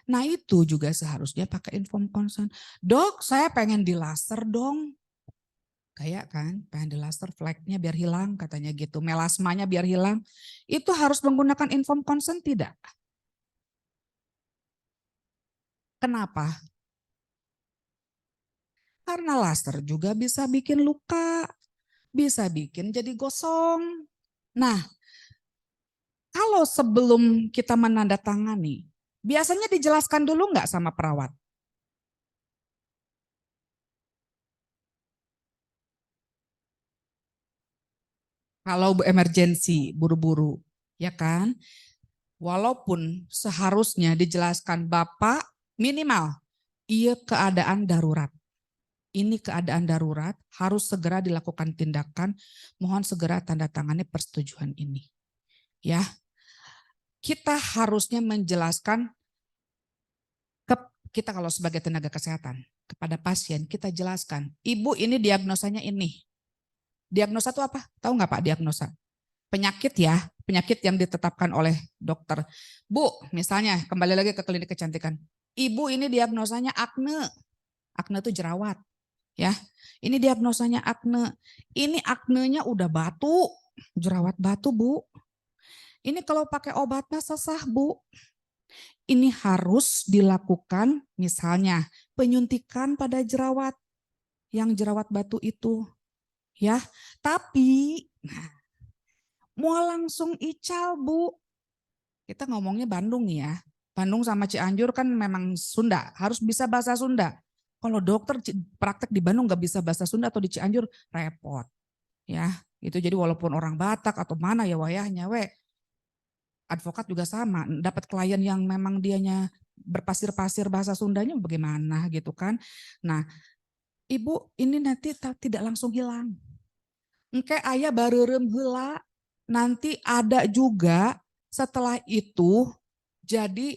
Nah itu juga seharusnya pakai informed consent. Dok, saya pengen di laser dong. Kayak kan, pengen di laser flagnya biar hilang katanya gitu. Melasmanya biar hilang. Itu harus menggunakan informed consent tidak? Kenapa? Karena laser juga bisa bikin luka. Bisa bikin jadi gosong. Nah, kalau sebelum kita menandatangani, biasanya dijelaskan dulu nggak sama perawat? Kalau emergensi, buru-buru, ya kan? Walaupun seharusnya dijelaskan Bapak minimal, iya keadaan darurat. Ini keadaan darurat, harus segera dilakukan tindakan, mohon segera tanda tangani persetujuan ini. Ya, kita harusnya menjelaskan kita kalau sebagai tenaga kesehatan kepada pasien, kita jelaskan, ibu ini diagnosanya ini. Diagnosa itu apa? Tahu nggak Pak diagnosa? Penyakit ya, penyakit yang ditetapkan oleh dokter. Bu, misalnya kembali lagi ke klinik kecantikan. Ibu ini diagnosanya akne. Akne itu jerawat, ya. Ini diagnosanya akne. Ini aknenya udah batu, jerawat batu, Bu. Ini kalau pakai obatnya sesah, Bu. Ini harus dilakukan misalnya penyuntikan pada jerawat yang jerawat batu itu, ya. Tapi mau langsung ical, Bu. Kita ngomongnya Bandung nih ya. Bandung sama Cianjur kan memang Sunda, harus bisa bahasa Sunda. Kalau dokter praktek di Bandung nggak bisa bahasa Sunda atau di Cianjur, repot. Ya, itu jadi walaupun orang Batak atau mana ya wayahnya, advokat juga sama. Dapat klien yang memang dianya berpasir-pasir bahasa Sundanya bagaimana gitu kan. Nah, Ibu ini nanti tidak langsung hilang. Engke ayah bareureum heula, nanti ada juga setelah itu jadi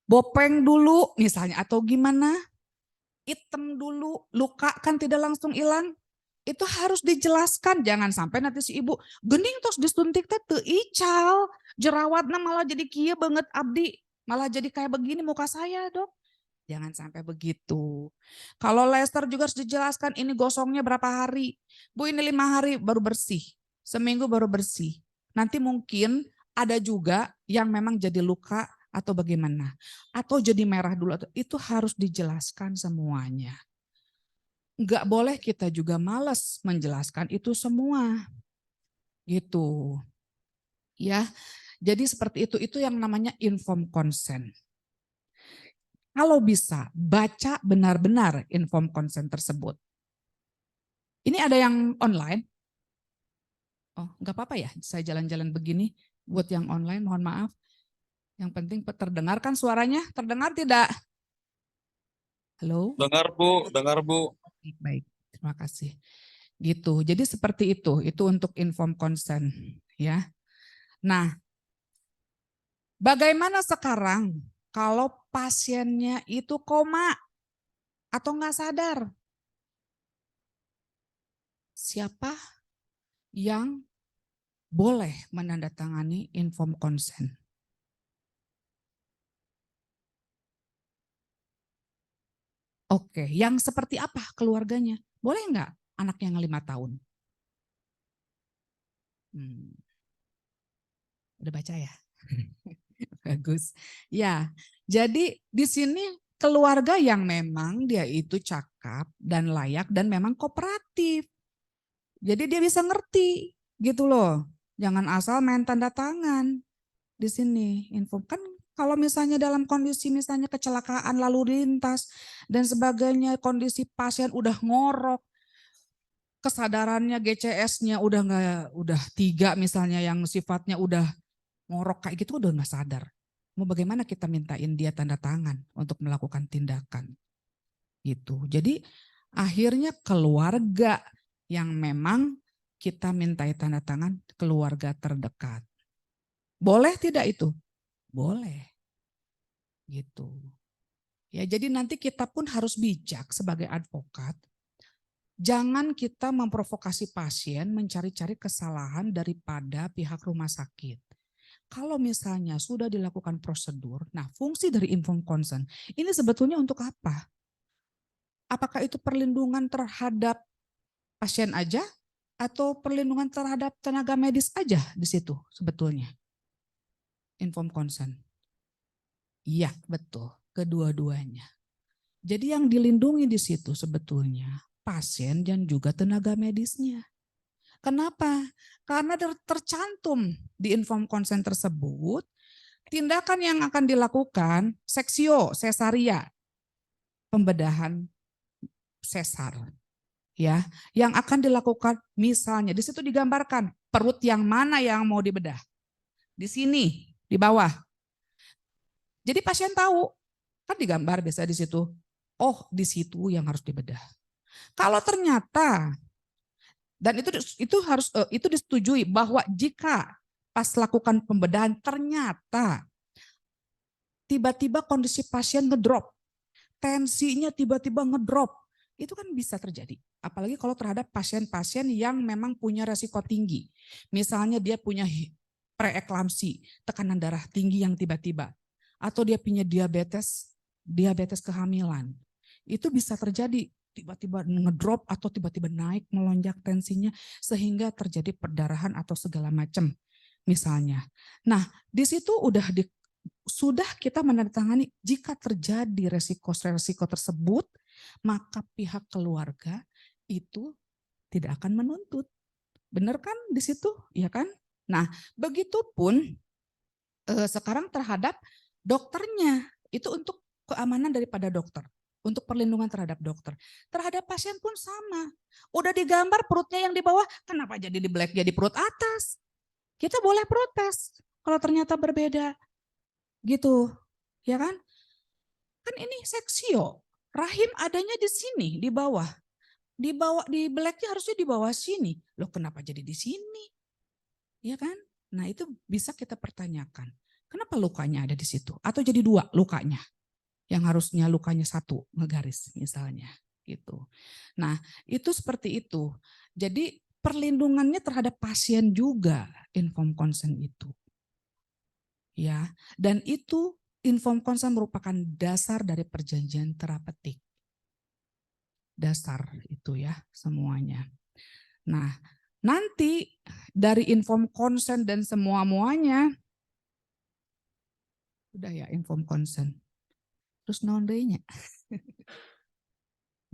bopeng dulu misalnya atau gimana, item dulu, luka kan tidak langsung hilang. Itu harus dijelaskan, jangan sampai nanti si ibu gening terus disuntik teh teu ical, jerawatna malah jadi kieu banget abdi, malah jadi kayak begini muka saya, Dok. Jangan sampai begitu. Kalau laser juga harus dijelaskan ini gosongnya berapa hari. Bu ini 5 hari baru bersih, seminggu baru bersih. Nanti mungkin ada juga yang memang jadi luka atau bagaimana. Atau jadi merah dulu, itu harus dijelaskan semuanya. Enggak boleh kita juga malas menjelaskan itu semua. Gitu. Ya. Jadi seperti itu yang namanya informed consent. Kalau bisa baca benar-benar informed consent tersebut. Ini ada yang online. Oh, enggak apa-apa ya, saya jalan-jalan begini buat yang online, mohon maaf. Yang penting terdengarkan suaranya, terdengar tidak? Halo? Dengar Bu, dengar Bu. Baik, terima kasih. Gitu. Jadi seperti itu untuk informed consent ya. Nah, Bagaimana sekarang kalau pasiennya itu koma atau nggak sadar? Siapa yang boleh menandatangani inform consent? Oke, yang seperti apa keluarganya? Boleh nggak anak yang 5 tahun? Udah baca ya? Bagus. Ya, jadi di sini keluarga yang memang dia itu cakap dan layak dan memang kooperatif. Jadi dia bisa ngerti gitu loh. Jangan asal main tanda tangan di sini. Info kan kalau misalnya dalam kondisi misalnya kecelakaan lalu lintas dan sebagainya, kondisi pasien udah ngorok, kesadarannya GCS-nya udah nggak, udah 3 misalnya yang sifatnya udah ngorok kayak gitu udah nggak sadar. Mau bagaimana kita mintain dia tanda tangan untuk melakukan tindakan gitu. Jadi akhirnya keluarga yang memang kita mintai tanda tangan, keluarga terdekat. Boleh tidak itu? Boleh gitu. Ya, jadi nanti kita pun harus bijak sebagai advokat. Jangan kita memprovokasi pasien mencari-cari kesalahan daripada pihak rumah sakit. Kalau misalnya sudah dilakukan prosedur, nah fungsi dari informed consent ini sebetulnya untuk apa? Apakah itu perlindungan terhadap pasien aja atau perlindungan terhadap tenaga medis aja di situ sebetulnya? Informed consent. Iya, betul, kedua-duanya. Jadi yang dilindungi di situ sebetulnya pasien dan juga tenaga medisnya. Kenapa? Karena tercantum di informed consent tersebut tindakan yang akan dilakukan seksio, sesaria, pembedahan sesar, ya, yang akan dilakukan misalnya di situ digambarkan perut yang mana yang mau dibedah. Di sini, di bawah. Jadi pasien tahu, kan digambar biasa di situ. Oh, di situ yang harus dibedah. Kalau ternyata dan itu disetujui bahwa jika pas lakukan pembedahan ternyata tiba-tiba kondisi pasien ngedrop, tensinya tiba-tiba ngedrop, itu kan bisa terjadi. Apalagi kalau terhadap pasien-pasien yang memang punya resiko tinggi. Misalnya dia punya preeklamsi, tekanan darah tinggi yang tiba-tiba. Atau dia punya diabetes kehamilan. Itu bisa terjadi tiba-tiba ngedrop atau tiba-tiba naik melonjak tensinya sehingga terjadi perdarahan atau segala macam misalnya. Nah, di situ sudah kita menandatangani jika terjadi resiko tersebut, maka pihak keluarga itu tidak akan menuntut. Benar kan di situ, ya kan? Nah, begitupun sekarang terhadap dokternya, itu untuk keamanan daripada dokter, untuk perlindungan terhadap dokter. Terhadap pasien pun sama. Udah digambar perutnya yang di bawah, kenapa jadi di black jadi perut atas? Kita boleh protes kalau ternyata berbeda. Gitu. Ya kan? Kan ini seksio. Rahim adanya di sini, di bawah. Di bawah, di blacknya harusnya di bawah sini. Loh kenapa jadi di sini? Ya kan? Nah itu bisa kita pertanyakan. Kenapa lukanya ada di situ? Atau jadi 2 lukanya? Yang harusnya lukanya 1 ngegaris misalnya. Gitu. Nah itu seperti itu. Jadi perlindungannya terhadap pasien juga informed consent itu. Ya, dan itu informed consent merupakan dasar dari perjanjian terapeutik. Dasar itu ya semuanya. Nah, nanti dari informed consent dan semua-muanya udah ya informed consent. Terus non-nya.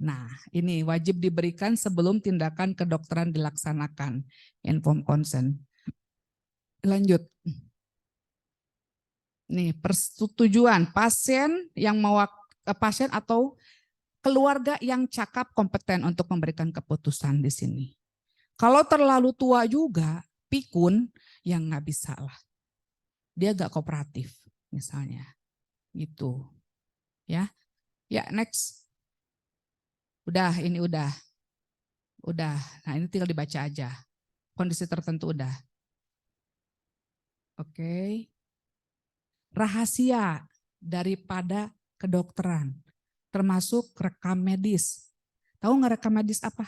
Nah, ini wajib diberikan sebelum tindakan kedokteran dilaksanakan. Informed consent. Lanjut. Nih, persetujuan pasien yang pasien atau keluarga yang cakap kompeten untuk memberikan keputusan di sini. Kalau terlalu tua juga, pikun, yang nggak bisa lah. Dia nggak kooperatif, misalnya. Gitu. Ya, ya next. Udah, ini udah. Udah, nah ini tinggal dibaca aja. Kondisi tertentu udah. Oke. rahasia daripada kedokteran, termasuk rekam medis. Tahu nggak rekam medis apa?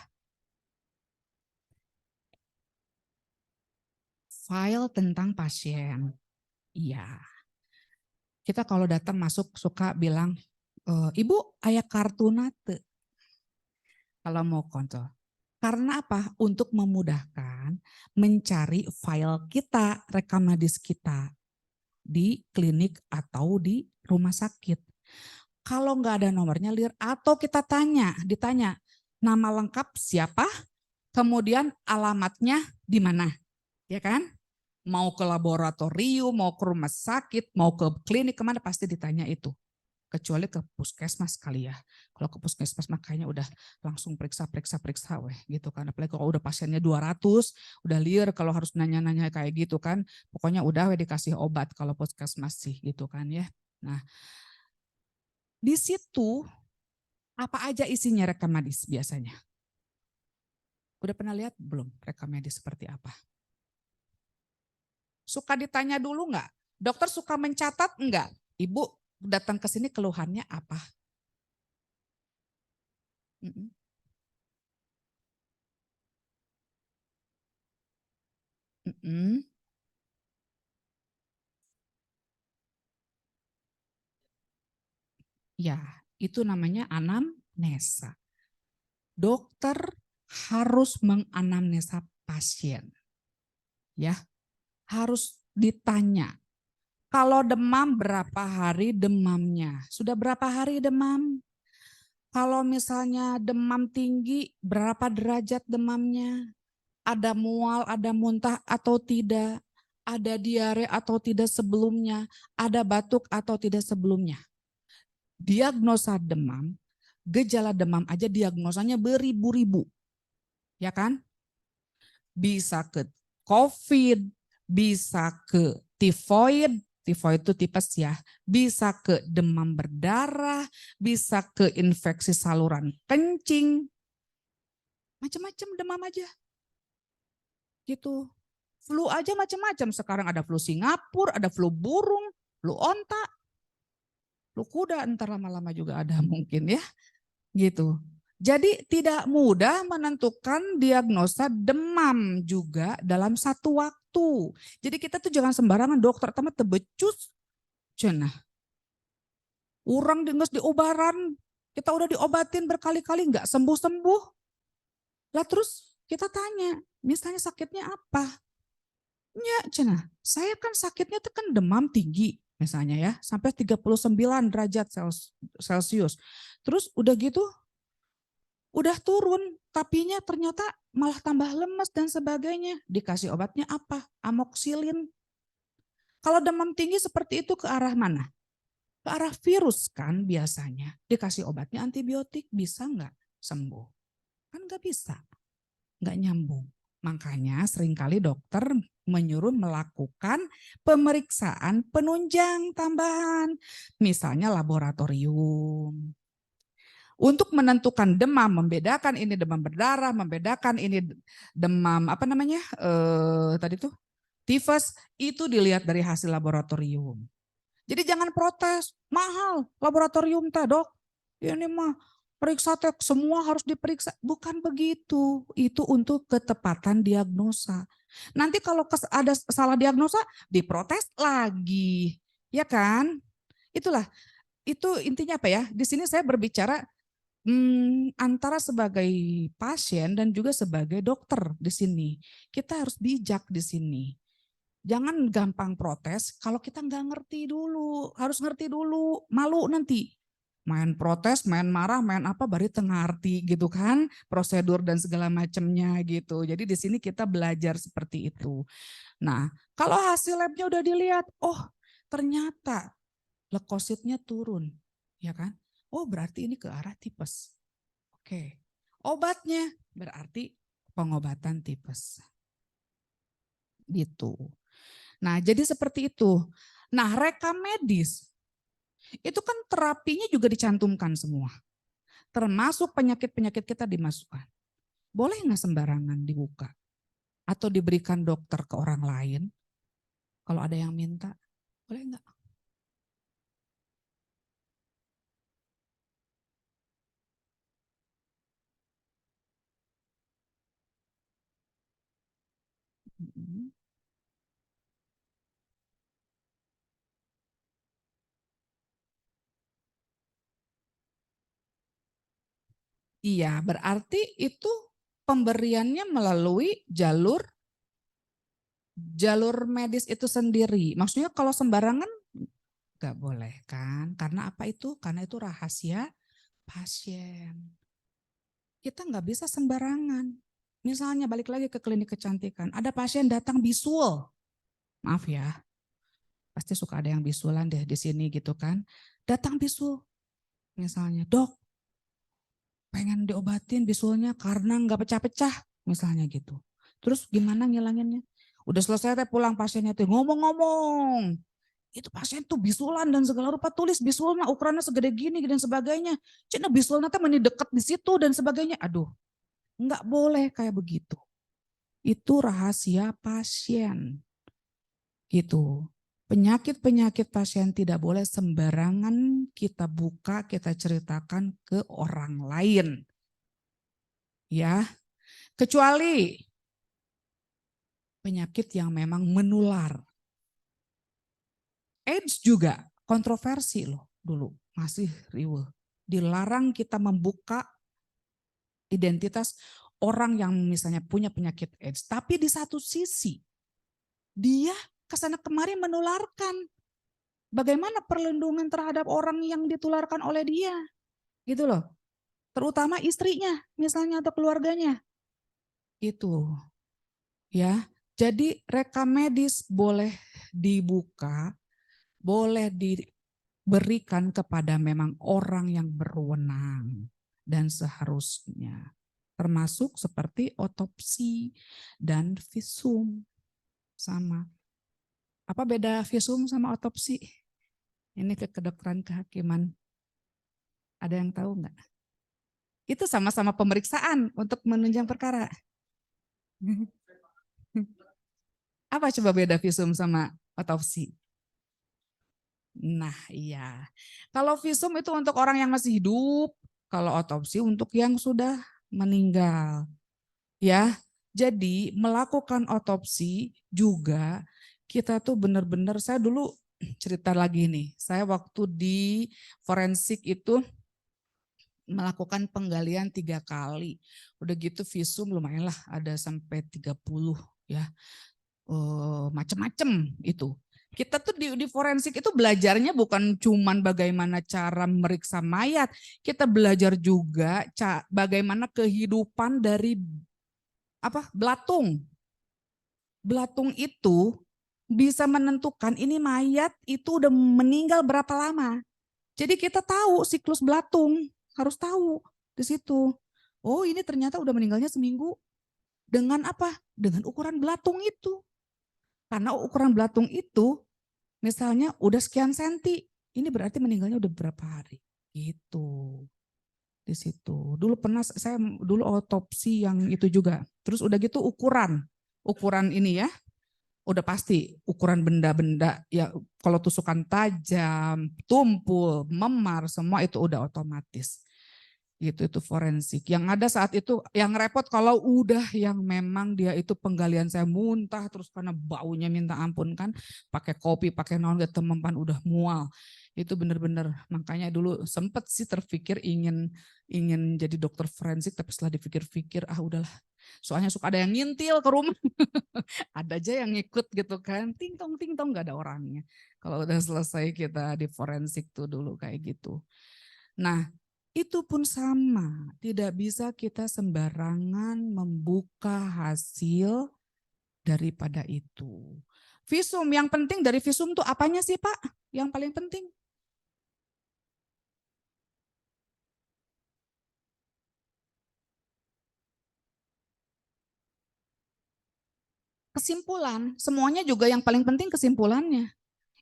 File tentang pasien. Iya. Kita kalau datang masuk suka bilang, Ibu aya kartu nate. Kalau mau kontrol. Karena apa? Untuk memudahkan mencari file kita, rekam medis kita di klinik atau di rumah sakit. Kalau nggak ada nomornya liar atau kita ditanya nama lengkap siapa, kemudian alamatnya di mana, ya kan? Mau ke laboratorium, mau ke rumah sakit, mau ke klinik kemana pasti ditanya itu. Kecuali ke puskesmas kali ya. Kalau ke puskesmas makanya udah langsung periksa weh gitu kan. Apalagi kalau udah pasiennya 200, udah liar kalau harus nanya-nanya kayak gitu kan. Pokoknya udah weh dikasih obat kalau puskesmas sih gitu kan ya. Nah, di situ apa aja isinya rekam medis biasanya? Udah pernah lihat belum rekam medis seperti apa? Suka ditanya dulu nggak? Dokter suka mencatat enggak? Ibu datang ke sini keluhannya apa? Mm-mm. Mm-mm. Ya, itu namanya anamnesa. Dokter harus menganamnesa pasien. Ya, harus ditanya. Kalau demam berapa hari demamnya? Sudah berapa hari demam? Kalau misalnya demam tinggi, berapa derajat demamnya? Ada mual, ada muntah atau tidak? Ada diare atau tidak sebelumnya? Ada batuk atau tidak sebelumnya? Diagnosa demam, gejala demam aja diagnosanya beribu-ribu, ya kan? Bisa ke COVID, bisa ke tifoid, tifoid itu tipes ya, bisa ke demam berdarah, bisa ke infeksi saluran kencing, macam-macam demam aja gitu. Flu aja macam-macam, sekarang ada flu Singapura, ada flu burung, flu onta, flu kuda, entar lama-lama juga ada mungkin ya. Gitu. Jadi tidak mudah menentukan diagnosa demam juga dalam satu waktu. Jadi kita tuh jangan sembarangan dokter teman tebecus cenah. Orang denges diobaran, kita udah diobatin berkali-kali nggak sembuh-sembuh. Lah terus kita tanya, misalnya sakitnya apa? Ya cenah, saya kan sakitnya tuh kan demam tinggi misalnya ya, sampai 39 derajat Celcius. Terus udah gitu udah turun, tapinya ternyata malah tambah lemes dan sebagainya. Dikasih obatnya apa? Amoxilin. Kalau demam tinggi seperti itu ke arah mana? Ke arah virus kan biasanya. Dikasih obatnya antibiotik, bisa nggak sembuh? Kan nggak bisa, nggak nyambung. Makanya seringkali dokter menyuruh melakukan pemeriksaan penunjang tambahan. Misalnya laboratorium. Untuk menentukan demam, membedakan ini demam berdarah, membedakan ini demam apa namanya tadi tuh tifus, itu dilihat dari hasil laboratorium. Jadi jangan protes, mahal laboratorium teh dok, ini mah periksa teh semua harus diperiksa, bukan begitu. Itu untuk ketepatan diagnosa. Nanti kalau ada salah diagnosa diprotes lagi, ya kan? Itulah, itu intinya apa ya? Di sini saya berbicara antara sebagai pasien dan juga sebagai dokter di sini. Kita harus bijak di sini. Jangan gampang protes kalau kita nggak ngerti dulu. Harus ngerti dulu, malu nanti. Main protes, main marah, main apa, baru ngerti gitu kan. Prosedur dan segala macamnya gitu. Jadi di sini kita belajar seperti itu. Nah, kalau hasil labnya udah dilihat, oh ternyata leukositnya turun. Ya kan? Oh berarti ini ke arah tipes. Oke. Obatnya berarti pengobatan tipes. Gitu. Nah, jadi seperti itu. Nah, rekam medis itu kan terapinya juga dicantumkan semua. Termasuk penyakit-penyakit kita dimasukkan. Boleh nggak sembarangan dibuka? Atau diberikan dokter ke orang lain? Kalau ada yang minta, boleh nggak? Mm-mm. Iya, berarti itu pemberiannya melalui jalur medis itu sendiri. Maksudnya kalau sembarangan nggak boleh kan? Karena apa itu? Karena itu rahasia pasien. Kita nggak bisa sembarangan. Misalnya balik lagi ke klinik kecantikan, ada pasien datang bisul. Maaf ya, pasti suka ada yang bisulan deh di sini gitu kan. Datang bisul, misalnya, dok, pengen diobatin bisulnya karena nggak pecah-pecah, misalnya gitu. Terus gimana ngilanginnya? Udah selesai teh pulang pasiennya tuh ngomong-ngomong. Itu pasien tuh bisulan dan segala rupa, tulis bisulnya ukurannya segede gini dan sebagainya. Cina bisulnya teh meni deket di situ dan sebagainya. Aduh, nggak boleh kayak begitu. Itu rahasia pasien. Gitu. Penyakit-penyakit pasien tidak boleh sembarangan kita buka, kita ceritakan ke orang lain. Ya, kecuali penyakit yang memang menular. AIDS juga kontroversi loh dulu, masih riuh. Dilarang kita membuka identitas orang yang misalnya punya penyakit AIDS. Tapi di satu sisi, dia kesana kemari menularkan. Bagaimana perlindungan terhadap orang yang ditularkan oleh dia? Gitu loh. Terutama istrinya misalnya atau keluarganya. Itu ya. Jadi rekam medis boleh dibuka, boleh diberikan kepada memang orang yang berwenang dan seharusnya. Termasuk seperti otopsi dan visum. Sama. Apa beda visum sama otopsi? Ini ke kedokteran kehakiman. Ada yang tahu nggak? Itu sama-sama pemeriksaan untuk menunjang perkara. Apa coba beda visum sama otopsi? Nah iya. Kalau visum itu untuk orang yang masih hidup. Kalau otopsi untuk yang sudah meninggal. Ya, jadi melakukan otopsi juga kita tuh benar-benar, saya dulu cerita lagi nih, saya waktu di forensik itu melakukan penggalian 3 kali. Udah gitu visum lumayan lah ada sampai 30 ya. Macem-macem itu. Kita tuh di forensik itu belajarnya bukan cuman bagaimana cara meriksa mayat, kita belajar juga bagaimana kehidupan dari apa belatung. Belatung itu bisa menentukan ini mayat itu udah meninggal berapa lama. Jadi kita tahu siklus belatung, harus tahu di situ. Oh ini ternyata udah meninggalnya seminggu. Dengan apa? Dengan ukuran belatung itu. Karena ukuran belatung itu misalnya udah sekian senti. Ini berarti meninggalnya udah berapa hari. Gitu. Di situ. Dulu pernah saya dulu otopsi yang itu juga. Terus udah gitu ukuran. Ukuran ini ya. Udah pasti ukuran benda-benda ya kalau tusukan tajam, tumpul, memar semua itu udah otomatis. Gitu itu forensik. Yang ada saat itu yang repot kalau udah yang memang dia itu penggalian saya muntah terus karena baunya minta ampun kan, pakai kopi, pakai naon gitu mempan udah mual. Itu bener-bener makanya dulu sempet sih terpikir ingin ingin jadi dokter forensik tapi setelah dipikir-pikir ah udahlah. Soalnya suka ada yang ngintil ke rumah. Ada aja yang ngikut gitu kan, ting tong nggak ada orangnya. Kalau udah selesai kita di forensik tuh dulu kayak gitu. Nah itu pun sama, tidak bisa kita sembarangan membuka hasil daripada itu. Visum, yang penting dari visum tuh apanya sih Pak? Yang paling penting? Kesimpulan, semuanya juga yang paling penting kesimpulannya.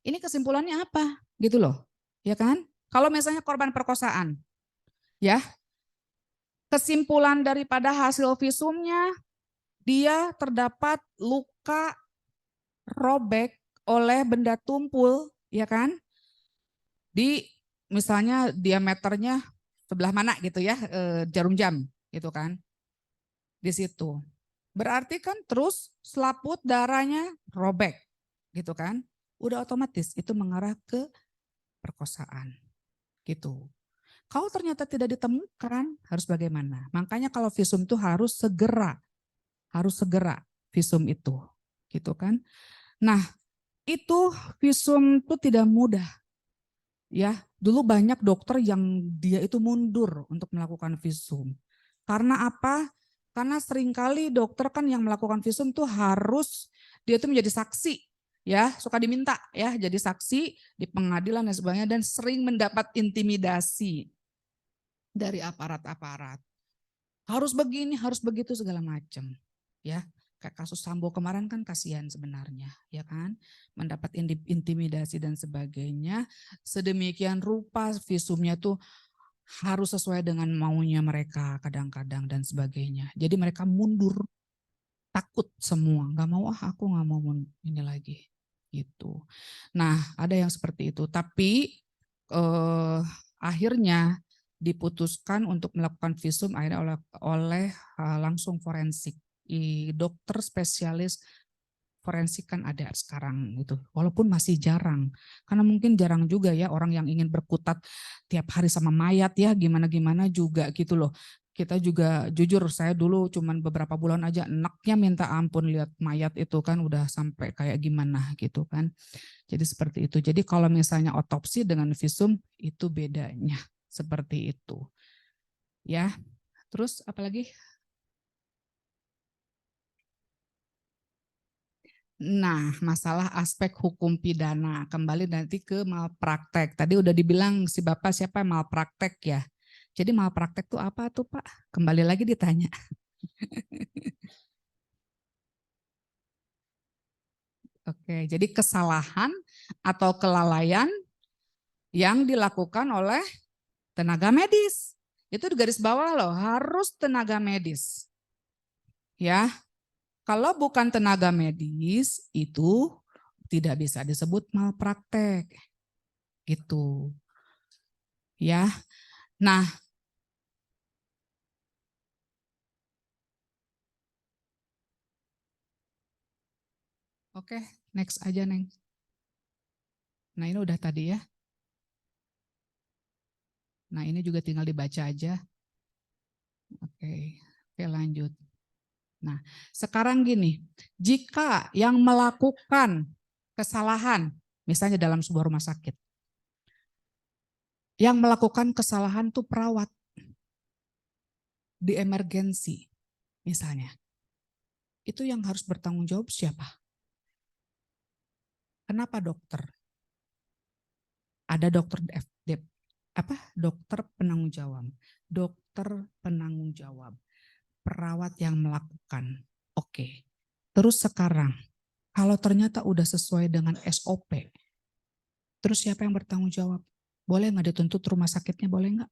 Ini kesimpulannya apa? Gitu loh, ya kan? Kalau misalnya korban perkosaan, ya kesimpulan daripada hasil visumnya, dia terdapat luka robek oleh benda tumpul, ya kan? Di misalnya diameternya sebelah mana gitu ya, jarum jam gitu kan. Di situ. Berarti kan terus selaput darahnya robek, gitu kan? Udah otomatis itu mengarah ke perkosaan, gitu. Kalau ternyata tidak ditemukan, harus bagaimana? Makanya kalau visum itu harus segera visum itu, gitu kan? Nah, itu visum itu tidak mudah, ya. Dulu banyak dokter yang dia itu mundur untuk melakukan visum. Karena apa? Karena seringkali dokter kan yang melakukan visum tuh harus dia tuh menjadi saksi, ya, suka diminta ya jadi saksi di pengadilan dan sebagainya, dan sering mendapat intimidasi dari aparat-aparat. Harus begini, harus begitu segala macam, ya. Kayak kasus Sambo kemarin kan kasihan sebenarnya, ya kan, mendapat intimidasi dan sebagainya. Sedemikian rupa visumnya tuh harus sesuai dengan maunya mereka kadang-kadang dan sebagainya. Jadi mereka mundur, takut semua, nggak mau, aku nggak mau ini lagi, gitu. Nah, ada yang seperti itu, tapi akhirnya diputuskan untuk melakukan visum akhirnya oleh langsung forensik. Dokter spesialis forensik kan ada sekarang itu, walaupun masih jarang, karena mungkin jarang juga ya orang yang ingin berkutat tiap hari sama mayat ya, gimana-gimana juga gitu loh. Kita juga jujur, saya dulu cuman beberapa bulan aja enaknya minta ampun lihat mayat itu kan udah sampai kayak gimana gitu kan. Jadi seperti itu. Jadi kalau misalnya otopsi dengan visum itu bedanya seperti itu. Ya. Terus apalagi? Nah, masalah aspek hukum pidana kembali nanti ke malpraktek. Tadi udah dibilang si Bapak siapa yang malpraktek ya. Jadi malpraktek itu apa tuh Pak? Kembali lagi ditanya. Oke, jadi kesalahan atau kelalaian yang dilakukan oleh tenaga medis. Itu di garis bawah loh, harus tenaga medis. Ya, kalau bukan tenaga medis itu tidak bisa disebut malpraktek. Gitu. Ya. Nah, oke, next aja Neng. Nah, ini udah tadi ya. Nah, ini juga tinggal dibaca aja. Oke, oke lanjut. Nah, sekarang gini, jika yang melakukan kesalahan, misalnya dalam sebuah rumah sakit, yang melakukan kesalahan tuh perawat di emergensi, misalnya, itu yang harus bertanggung jawab siapa? Kenapa dokter? Ada dokter dokter penanggung jawab, dokter penanggung jawab, perawat yang melakukan. Oke. Terus sekarang, kalau ternyata udah sesuai dengan SOP, terus siapa yang bertanggung jawab? Boleh nggak dituntut rumah sakitnya, boleh nggak?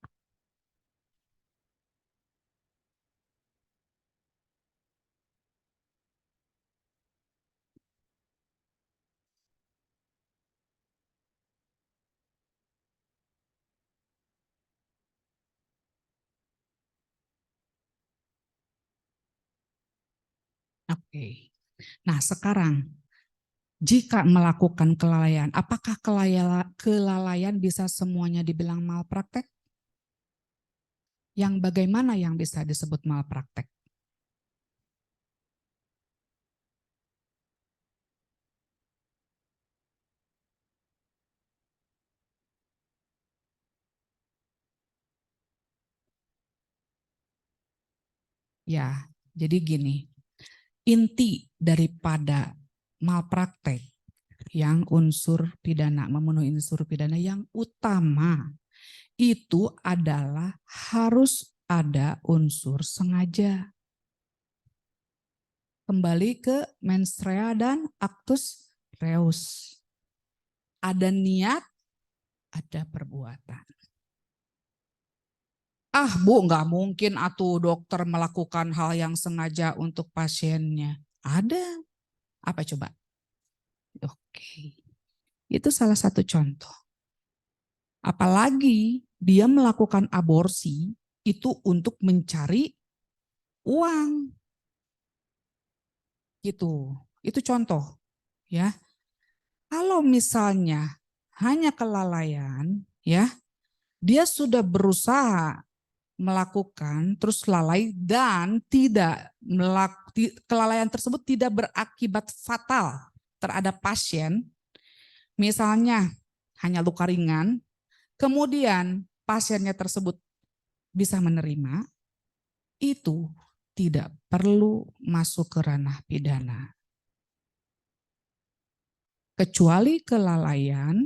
Oke. Nah sekarang, jika melakukan kelalaian, apakah kelalaian bisa semuanya dibilang malpraktek? Yang bagaimana yang bisa disebut malpraktek? Ya, jadi gini, inti daripada malpraktek yang unsur pidana, memenuhi unsur pidana yang utama itu adalah harus ada unsur sengaja. Kembali ke mens rea dan actus reus. Ada niat, ada perbuatan. Ah Bu, nggak mungkin atuh dokter melakukan hal yang sengaja untuk pasiennya. Ada. Apa coba? Oke. Itu salah satu contoh. Apalagi dia melakukan aborsi itu untuk mencari uang. Gitu. Itu contoh ya. Kalau misalnya hanya kelalaian ya, dia sudah berusaha melakukan terus lalai dan tidak kelalaian tersebut tidak berakibat fatal terhadap pasien, misalnya hanya luka ringan, kemudian pasiennya tersebut bisa menerima, itu tidak perlu masuk ke ranah pidana. Kecuali kelalaian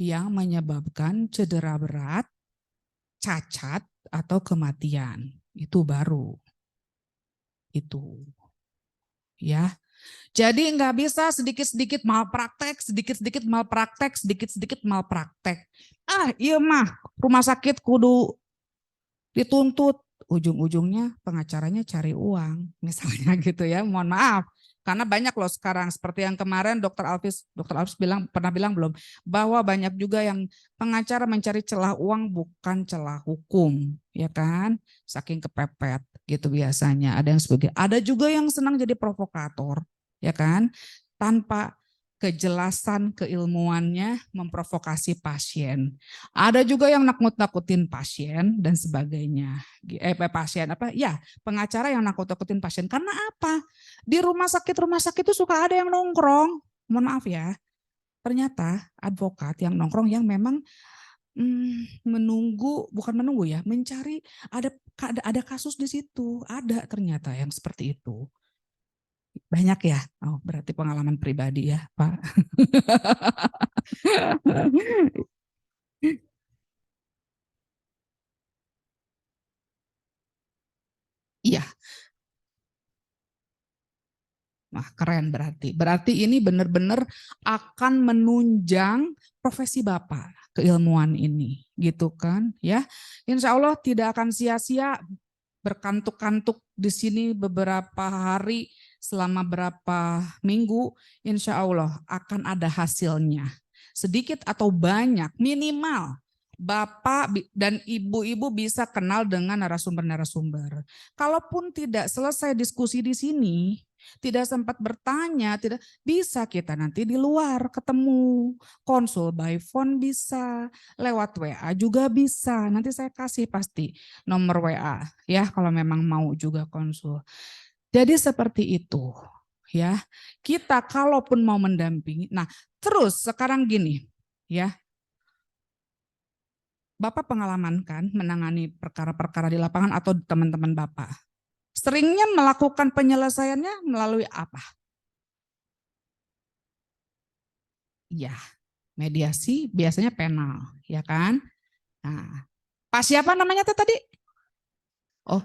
yang menyebabkan cedera berat, cacat, atau kematian. Itu baru. Itu. Ya. Jadi nggak bisa sedikit-sedikit malpraktek, sedikit-sedikit malpraktek, sedikit-sedikit malpraktek. Iya mah rumah sakit kudu dituntut, ujung-ujungnya pengacaranya cari uang, misalnya gitu ya. Mohon maaf, karena banyak loh sekarang seperti yang kemarin dokter Alvis pernah bilang belum bahwa banyak juga yang pengacara mencari celah uang bukan celah hukum, ya kan? Saking kepepet gitu biasanya. Ada yang sebagai, ada juga yang senang jadi provokator, ya kan? Tanpa kejelasan keilmuannya memprovokasi pasien. Ada juga yang nakut-nakutin pasien dan sebagainya. Pasien apa? Ya, pengacara yang nakut-nakutin pasien. Karena apa? Di rumah sakit itu suka ada yang nongkrong. Mohon maaf ya. Ternyata advokat yang nongkrong yang memang bukan menunggu ya, mencari ada kasus di situ. Ada ternyata yang seperti itu. Banyak ya? Oh, berarti pengalaman pribadi ya, Pak. Iya. Nah, keren berarti. Berarti ini benar-benar akan menunjang profesi Bapak, keilmuan ini, gitu kan? Ya, Insya Allah tidak akan sia-sia berkantuk-kantuk di sini beberapa hari, selama berapa minggu, insya Allah akan ada hasilnya. Sedikit atau banyak, minimal Bapak dan Ibu-ibu bisa kenal dengan narasumber-narasumber. Kalaupun tidak selesai diskusi di sini, tidak sempat bertanya, tidak bisa kita nanti di luar ketemu, konsul by phone bisa, lewat WA juga bisa. Nanti saya kasih pasti nomor WA ya kalau memang mau juga konsul. Jadi seperti itu ya. Kita kalaupun mau mendampingi. Nah, terus sekarang gini ya. Bapak pengalaman kan menangani perkara-perkara di lapangan atau teman-teman Bapak. Seringnya melakukan penyelesaiannya melalui apa? Ya, mediasi biasanya penal, ya kan? Nah, Pak siapa namanya tuh tadi? Oh,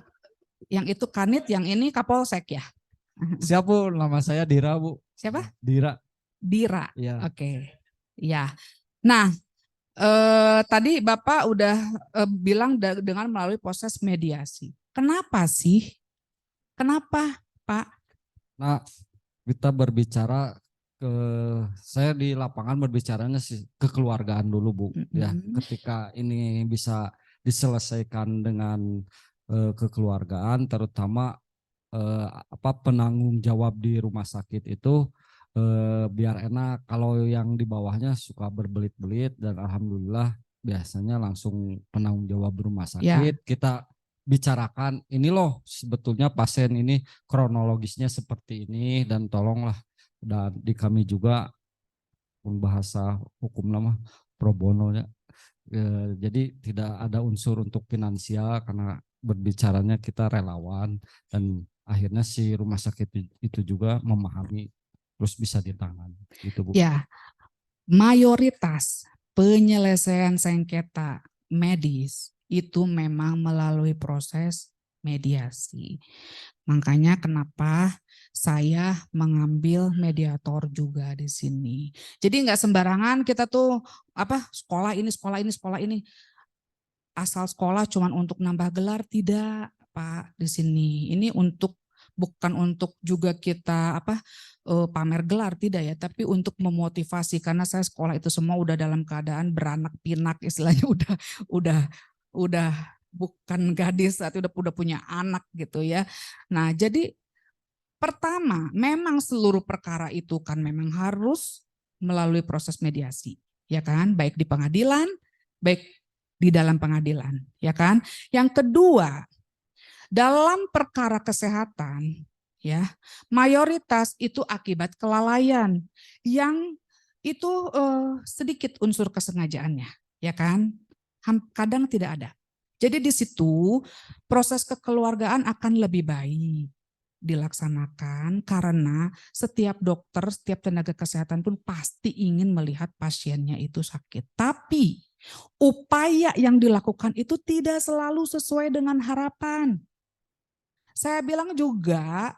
yang itu Kanit, yang ini Kapolsek ya? Siapa Bu? Nama saya Dira, Bu. Siapa? Dira. Dira. Ya. Oke. Ya. Nah, tadi Bapak udah bilang dengan melalui proses mediasi. Kenapa sih? Kenapa, Pak? Nah, kita berbicara saya di lapangan berbicaranya sih kekeluargaan dulu, Bu. Ya, ketika ini bisa diselesaikan dengan kekeluargaan, terutama penanggung jawab di rumah sakit itu biar enak. Kalau yang di bawahnya suka berbelit-belit dan alhamdulillah biasanya langsung penanggung jawab rumah sakit. Kita bicarakan ini loh sebetulnya pasien ini kronologisnya seperti ini dan tolonglah, dan di kami juga bahasa hukum nama pro bono ya. Jadi tidak ada unsur untuk finansial karena berbicaranya kita relawan, dan akhirnya si rumah sakit itu juga memahami terus bisa ditangani gitu, Bu. Ya, mayoritas penyelesaian sengketa medis itu memang melalui proses mediasi. Makanya kenapa saya mengambil mediator juga di sini. Jadi nggak sembarangan kita tuh sekolah ini. Asal sekolah cuman untuk nambah gelar, tidak Pak di sini. Ini bukan untuk juga kita pamer gelar, tidak ya, tapi untuk memotivasi, karena saya sekolah itu semua udah dalam keadaan beranak pinak istilahnya, udah bukan gadis, udah punya anak gitu ya. Nah, jadi Pertama, memang seluruh perkara itu kan memang harus melalui proses mediasi, ya kan? Baik di pengadilan, baik di dalam pengadilan, ya kan? Yang kedua, dalam perkara kesehatan, ya, mayoritas itu akibat kelalaian yang itu sedikit unsur kesengajaannya, ya kan? Kadang tidak ada. Jadi di situ proses kekeluargaan akan lebih baik dilaksanakan karena setiap dokter, setiap tenaga kesehatan pun pasti ingin melihat pasiennya itu sakit. Tapi upaya yang dilakukan itu tidak selalu sesuai dengan harapan. Saya bilang juga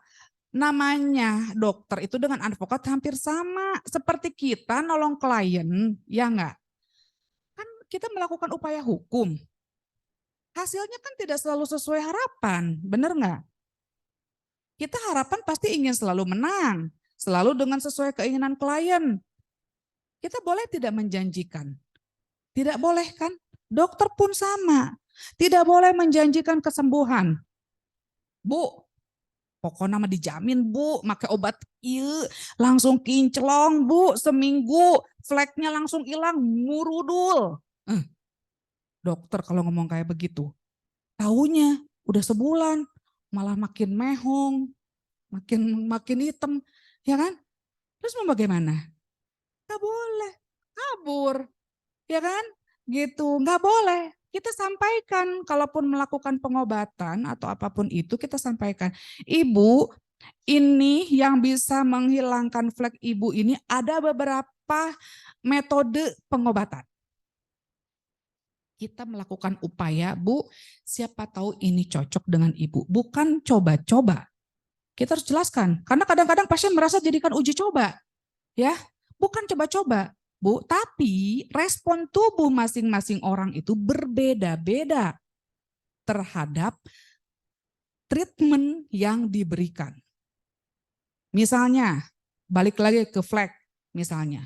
namanya dokter itu dengan advokat hampir sama. Seperti kita nolong klien, ya enggak? Kan kita melakukan upaya hukum. Hasilnya kan tidak selalu sesuai harapan, benar enggak? Kita harapan pasti ingin selalu menang, selalu dengan sesuai keinginan klien. Kita boleh tidak menjanjikan? Tidak boleh kan? Dokter pun sama. Tidak boleh menjanjikan kesembuhan. Bu, pokoknya mah dijamin Bu, pakai obat ieu langsung kinclong Bu, seminggu fleknya langsung hilang, murudul. Dokter kalau ngomong kayak begitu, taunya udah sebulan malah makin mehong, makin hitam, ya kan? Terus mau bagaimana? Gak boleh, kabur, ya kan? Gitu, nggak boleh. Kita sampaikan, kalaupun melakukan pengobatan atau apapun itu kita sampaikan. Ibu, ini yang bisa menghilangkan flek ibu ini ada beberapa metode pengobatan. Kita melakukan upaya, Bu, siapa tahu ini cocok dengan ibu. Bukan coba-coba. Kita harus jelaskan, karena kadang-kadang pasien merasa jadikan uji coba. Ya, bukan coba-coba, Bu, tapi respon tubuh masing-masing orang itu berbeda-beda terhadap treatment yang diberikan. Misalnya, balik lagi ke flek misalnya.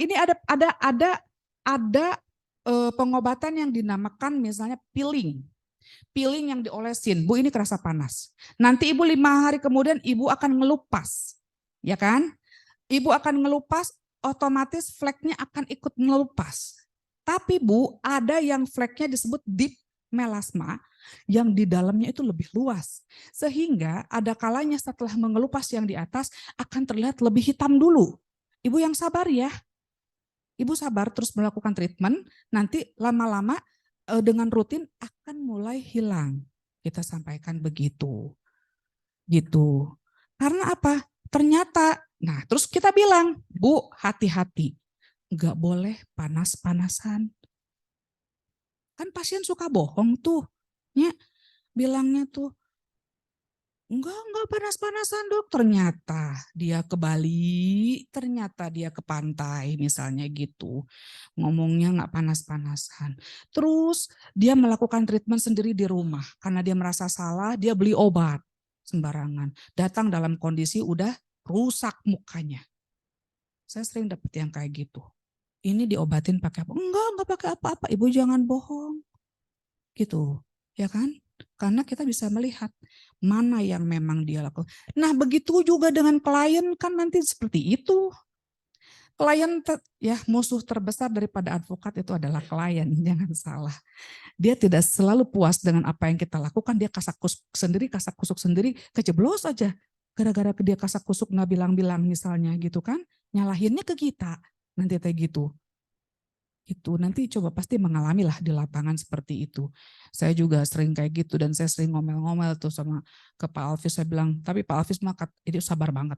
Ini ada pengobatan yang dinamakan misalnya peeling. Peeling yang diolesin, Bu, ini kerasa panas. Nanti Ibu 5 hari kemudian Ibu akan ngelupas. Ya kan? Ibu akan ngelupas, otomatis fleknya akan ikut ngelupas. Tapi Bu, ada yang fleknya disebut deep melasma, yang di dalamnya itu lebih luas. Sehingga ada kalanya setelah mengelupas yang di atas akan terlihat lebih hitam dulu. Ibu yang sabar ya. Ibu sabar terus melakukan treatment, nanti lama-lama dengan rutin akan mulai hilang. Kita sampaikan begitu. Gitu. Karena apa? Ternyata, nah terus kita bilang, Bu, hati-hati. Enggak boleh panas-panasan. Kan pasien suka bohong tuh. Ya, bilangnya tuh, enggak panas-panasan Dok. Ternyata dia ke Bali, ternyata dia ke pantai misalnya gitu. Ngomongnya enggak panas-panasan. Terus dia melakukan treatment sendiri di rumah. Karena dia merasa salah, dia beli obat sembarangan. Datang dalam kondisi udah rusak mukanya. Saya sering dapet yang kayak gitu. Ini diobatin pakai apa? Enggak pakai apa-apa. Ibu jangan bohong. Gitu, ya kan? Karena kita bisa melihat mana yang memang dia lakukan. Nah, begitu juga dengan klien kan nanti seperti itu. Klien ya musuh terbesar daripada advokat itu adalah klien, jangan salah. Dia tidak selalu puas dengan apa yang kita lakukan, dia kasak kusuk sendiri, kejeblos aja. Gara-gara dia kasak kusuk nggak bilang-bilang misalnya gitu kan, nyalahinnya ke kita, nanti kayak gitu. Itu nanti coba pasti mengalami lah di lapangan seperti itu. Saya juga sering kayak gitu dan saya sering ngomel-ngomel tuh sama ke Pak Alvis, saya bilang, tapi Pak Alvis mah ini sabar banget.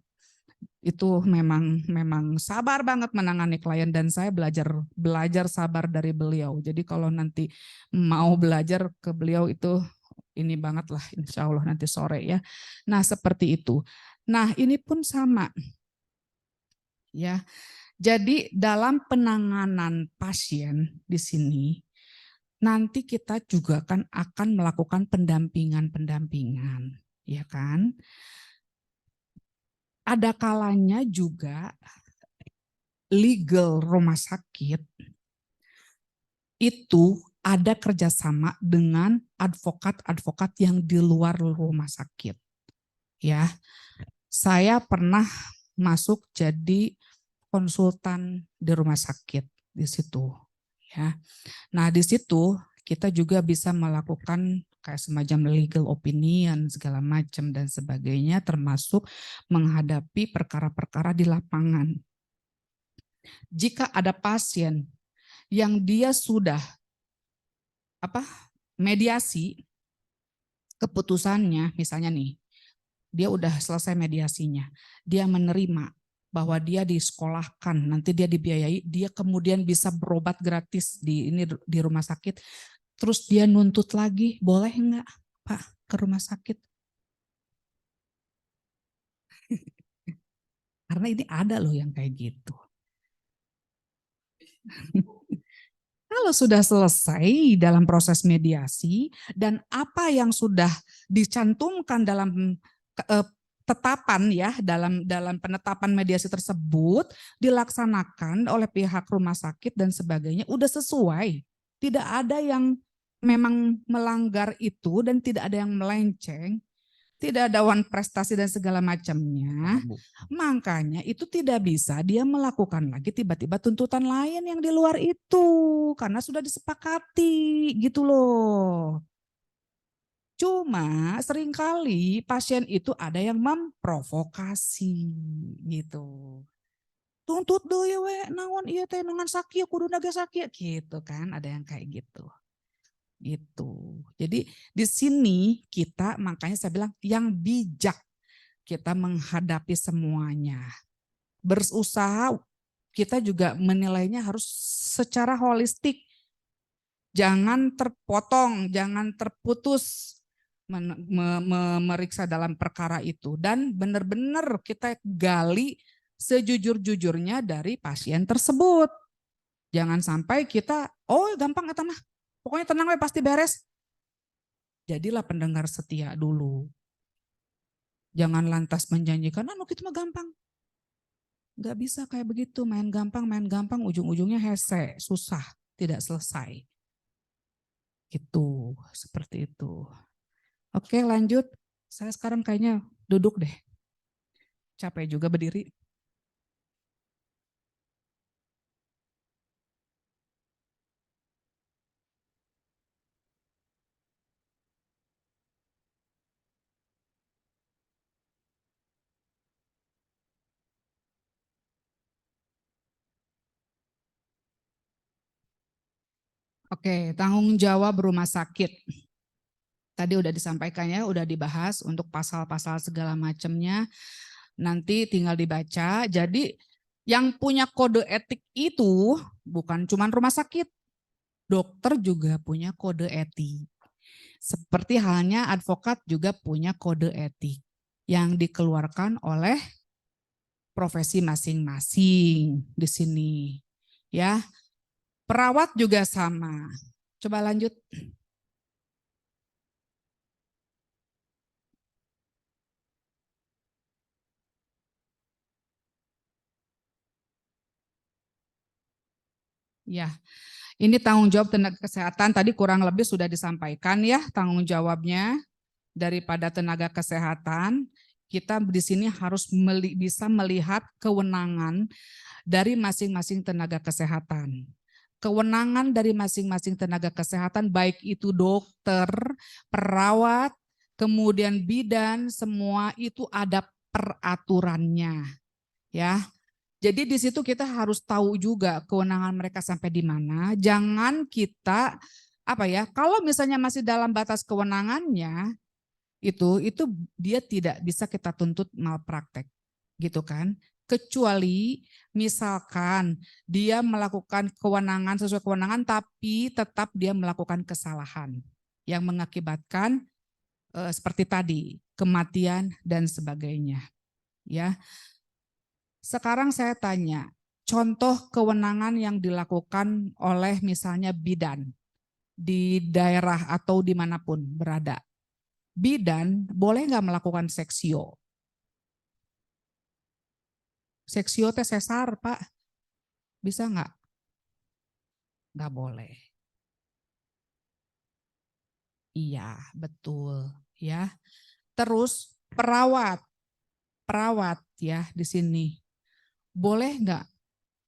Itu memang sabar banget menangani klien dan saya belajar sabar dari beliau. Jadi kalau nanti mau belajar ke beliau itu ini banget lah, insya Allah nanti sore ya. Nah seperti itu. Nah ini pun sama ya. Jadi dalam penanganan pasien di sini nanti kita juga akan melakukan pendampingan, ya kan? Ada kalanya juga legal rumah sakit itu ada kerjasama dengan advokat-advokat yang di luar rumah sakit. ya. Saya pernah masuk jadi konsultan di rumah sakit di situ, ya. Nah, di situ kita juga bisa melakukan kayak semacam legal opinion segala macam dan sebagainya, termasuk menghadapi perkara-perkara di lapangan. Jika ada pasien yang dia sudah mediasi, keputusannya misalnya nih, dia udah selesai mediasinya, dia menerima bahwa dia disekolahkan, nanti dia dibiayai, dia kemudian bisa berobat gratis di rumah sakit, terus dia nuntut lagi, boleh enggak Pak ke rumah sakit? Karena ini ada loh yang kayak gitu. Kalau sudah selesai dalam proses mediasi dan apa yang sudah dicantumkan dalam tetapan ya, dalam penetapan mediasi tersebut dilaksanakan oleh pihak rumah sakit dan sebagainya udah sesuai. Tidak ada yang memang melanggar itu dan tidak ada yang melenceng. Tidak ada wan prestasi dan segala macamnya, makanya itu tidak bisa dia melakukan lagi tiba-tiba tuntutan lain yang di luar itu, karena sudah disepakati gitu loh. Cuma seringkali pasien itu ada yang memprovokasi gitu. Tuntut deui we naon ieu teh dengan sakit kudu naga sakit gitu kan, ada yang kayak gitu. Gitu. Jadi di sini kita makanya saya bilang yang bijak kita menghadapi semuanya. Berusaha kita juga menilainya harus secara holistik. Jangan terpotong, jangan terputus memeriksa dalam perkara itu. Dan benar-benar kita gali sejujur-jujurnya dari pasien tersebut. Jangan sampai kita, oh gampang kata mah, pokoknya tenang we pasti beres. Jadilah pendengar setia dulu. Jangan lantas menjanjikan, anu kita mah gampang. Nggak bisa kayak begitu, main gampang, ujung-ujungnya hese, susah, tidak selesai. Itu, seperti itu. Oke lanjut, saya sekarang kayaknya duduk deh. Capek juga berdiri. Oke, tanggung jawab rumah sakit. Tadi udah disampaikan ya, udah dibahas untuk pasal-pasal segala macamnya. Nanti tinggal dibaca. Jadi yang punya kode etik itu bukan cuma rumah sakit. Dokter juga punya kode etik. Seperti halnya advokat juga punya kode etik yang dikeluarkan oleh profesi masing-masing di sini. Ya, perawat juga sama. Coba lanjut. Ya, ini tanggung jawab tenaga kesehatan tadi kurang lebih sudah disampaikan ya tanggung jawabnya daripada tenaga kesehatan. Kita di sini harus bisa melihat kewenangan dari masing-masing tenaga kesehatan. Kewenangan dari masing-masing tenaga kesehatan baik itu dokter, perawat, kemudian bidan, semua itu ada peraturannya ya. Jadi di situ kita harus tahu juga kewenangan mereka sampai di mana. Jangan kita kalau misalnya masih dalam batas kewenangannya itu dia tidak bisa kita tuntut malpraktek gitu kan. Kecuali misalkan dia melakukan kewenangan sesuai kewenangan tapi tetap dia melakukan kesalahan yang mengakibatkan seperti tadi kematian dan sebagainya ya. Sekarang saya tanya, contoh kewenangan yang dilakukan oleh misalnya bidan di daerah atau dimanapun berada. Bidan boleh nggak melakukan seksio? Seksio teh sesar, Pak. Bisa nggak? Nggak boleh. Iya, betul. Ya. Terus perawat ya di sini boleh nggak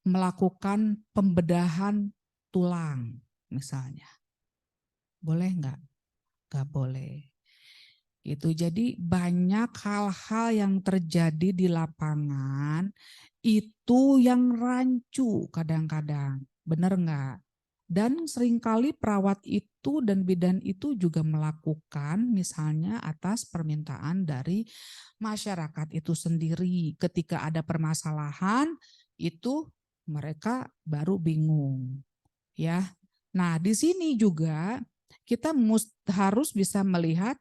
melakukan pembedahan tulang misalnya? Boleh nggak? Nggak boleh. Itu jadi banyak hal-hal yang terjadi di lapangan itu yang rancu kadang-kadang, benar nggak? Dan seringkali perawat itu dan bidan itu juga melakukan misalnya atas permintaan dari masyarakat itu sendiri. Ketika ada permasalahan itu mereka baru bingung, ya. Nah, di sini juga kita harus bisa melihat.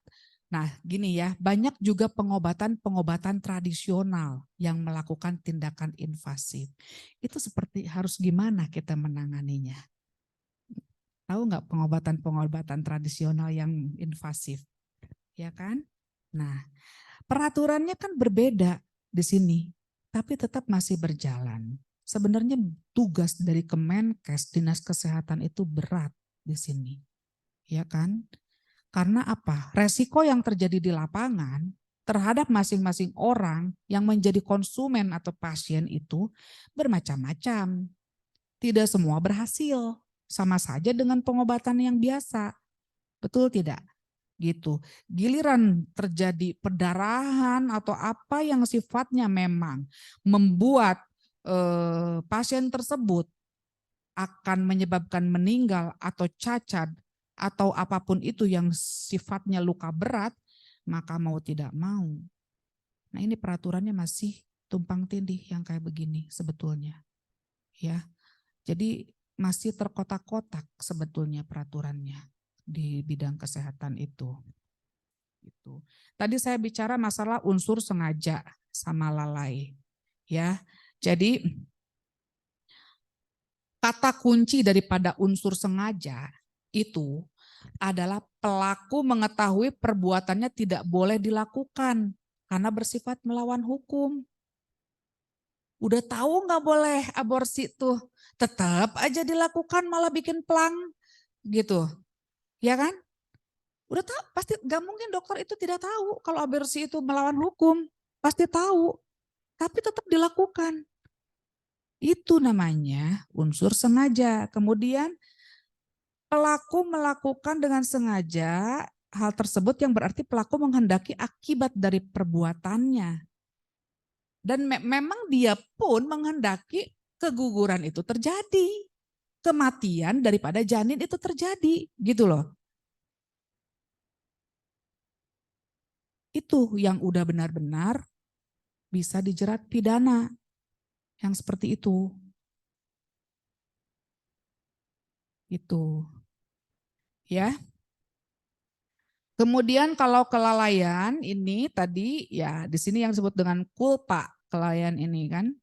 Nah, gini ya, banyak juga pengobatan tradisional yang melakukan tindakan invasif. Itu seperti harus gimana kita menanganinya? Tahu nggak pengobatan tradisional yang invasif? Ya kan? Nah, peraturannya kan berbeda di sini, tapi tetap masih berjalan. Sebenarnya tugas dari Kemenkes, Dinas Kesehatan itu berat di sini. Ya kan? Karena apa? Resiko yang terjadi di lapangan terhadap masing-masing orang yang menjadi konsumen atau pasien itu bermacam-macam. Tidak semua berhasil. Sama saja dengan pengobatan yang biasa. Betul tidak? Gitu. Giliran terjadi perdarahan atau apa yang sifatnya memang membuat pasien tersebut akan menyebabkan meninggal atau cacat atau apapun itu yang sifatnya luka berat, maka mau tidak mau. Nah, ini peraturannya masih tumpang tindih yang kayak begini sebetulnya. Ya. Jadi masih terkotak-kotak sebetulnya peraturannya di bidang kesehatan itu. Gitu. Tadi saya bicara masalah unsur sengaja sama lalai. Ya. Jadi kata kunci daripada unsur sengaja itu adalah pelaku mengetahui perbuatannya tidak boleh dilakukan karena bersifat melawan hukum. Udah tahu nggak boleh aborsi tuh, tetap aja dilakukan malah bikin pelang gitu, ya kan? Udah tahu, pasti nggak mungkin dokter itu tidak tahu kalau aborsi itu melawan hukum, pasti tahu, tapi tetap dilakukan. Itu namanya unsur sengaja. Kemudian pelaku melakukan dengan sengaja hal tersebut yang berarti pelaku menghendaki akibat dari perbuatannya. Dan memang dia pun menghendaki keguguran itu terjadi. Kematian daripada janin itu terjadi. Gitu loh. Itu yang udah benar-benar bisa dijerat pidana. Yang seperti itu. Itu. Ya. Kemudian kalau kelalaian ini tadi ya di sini yang disebut dengan culpa, kelalaian ini kan.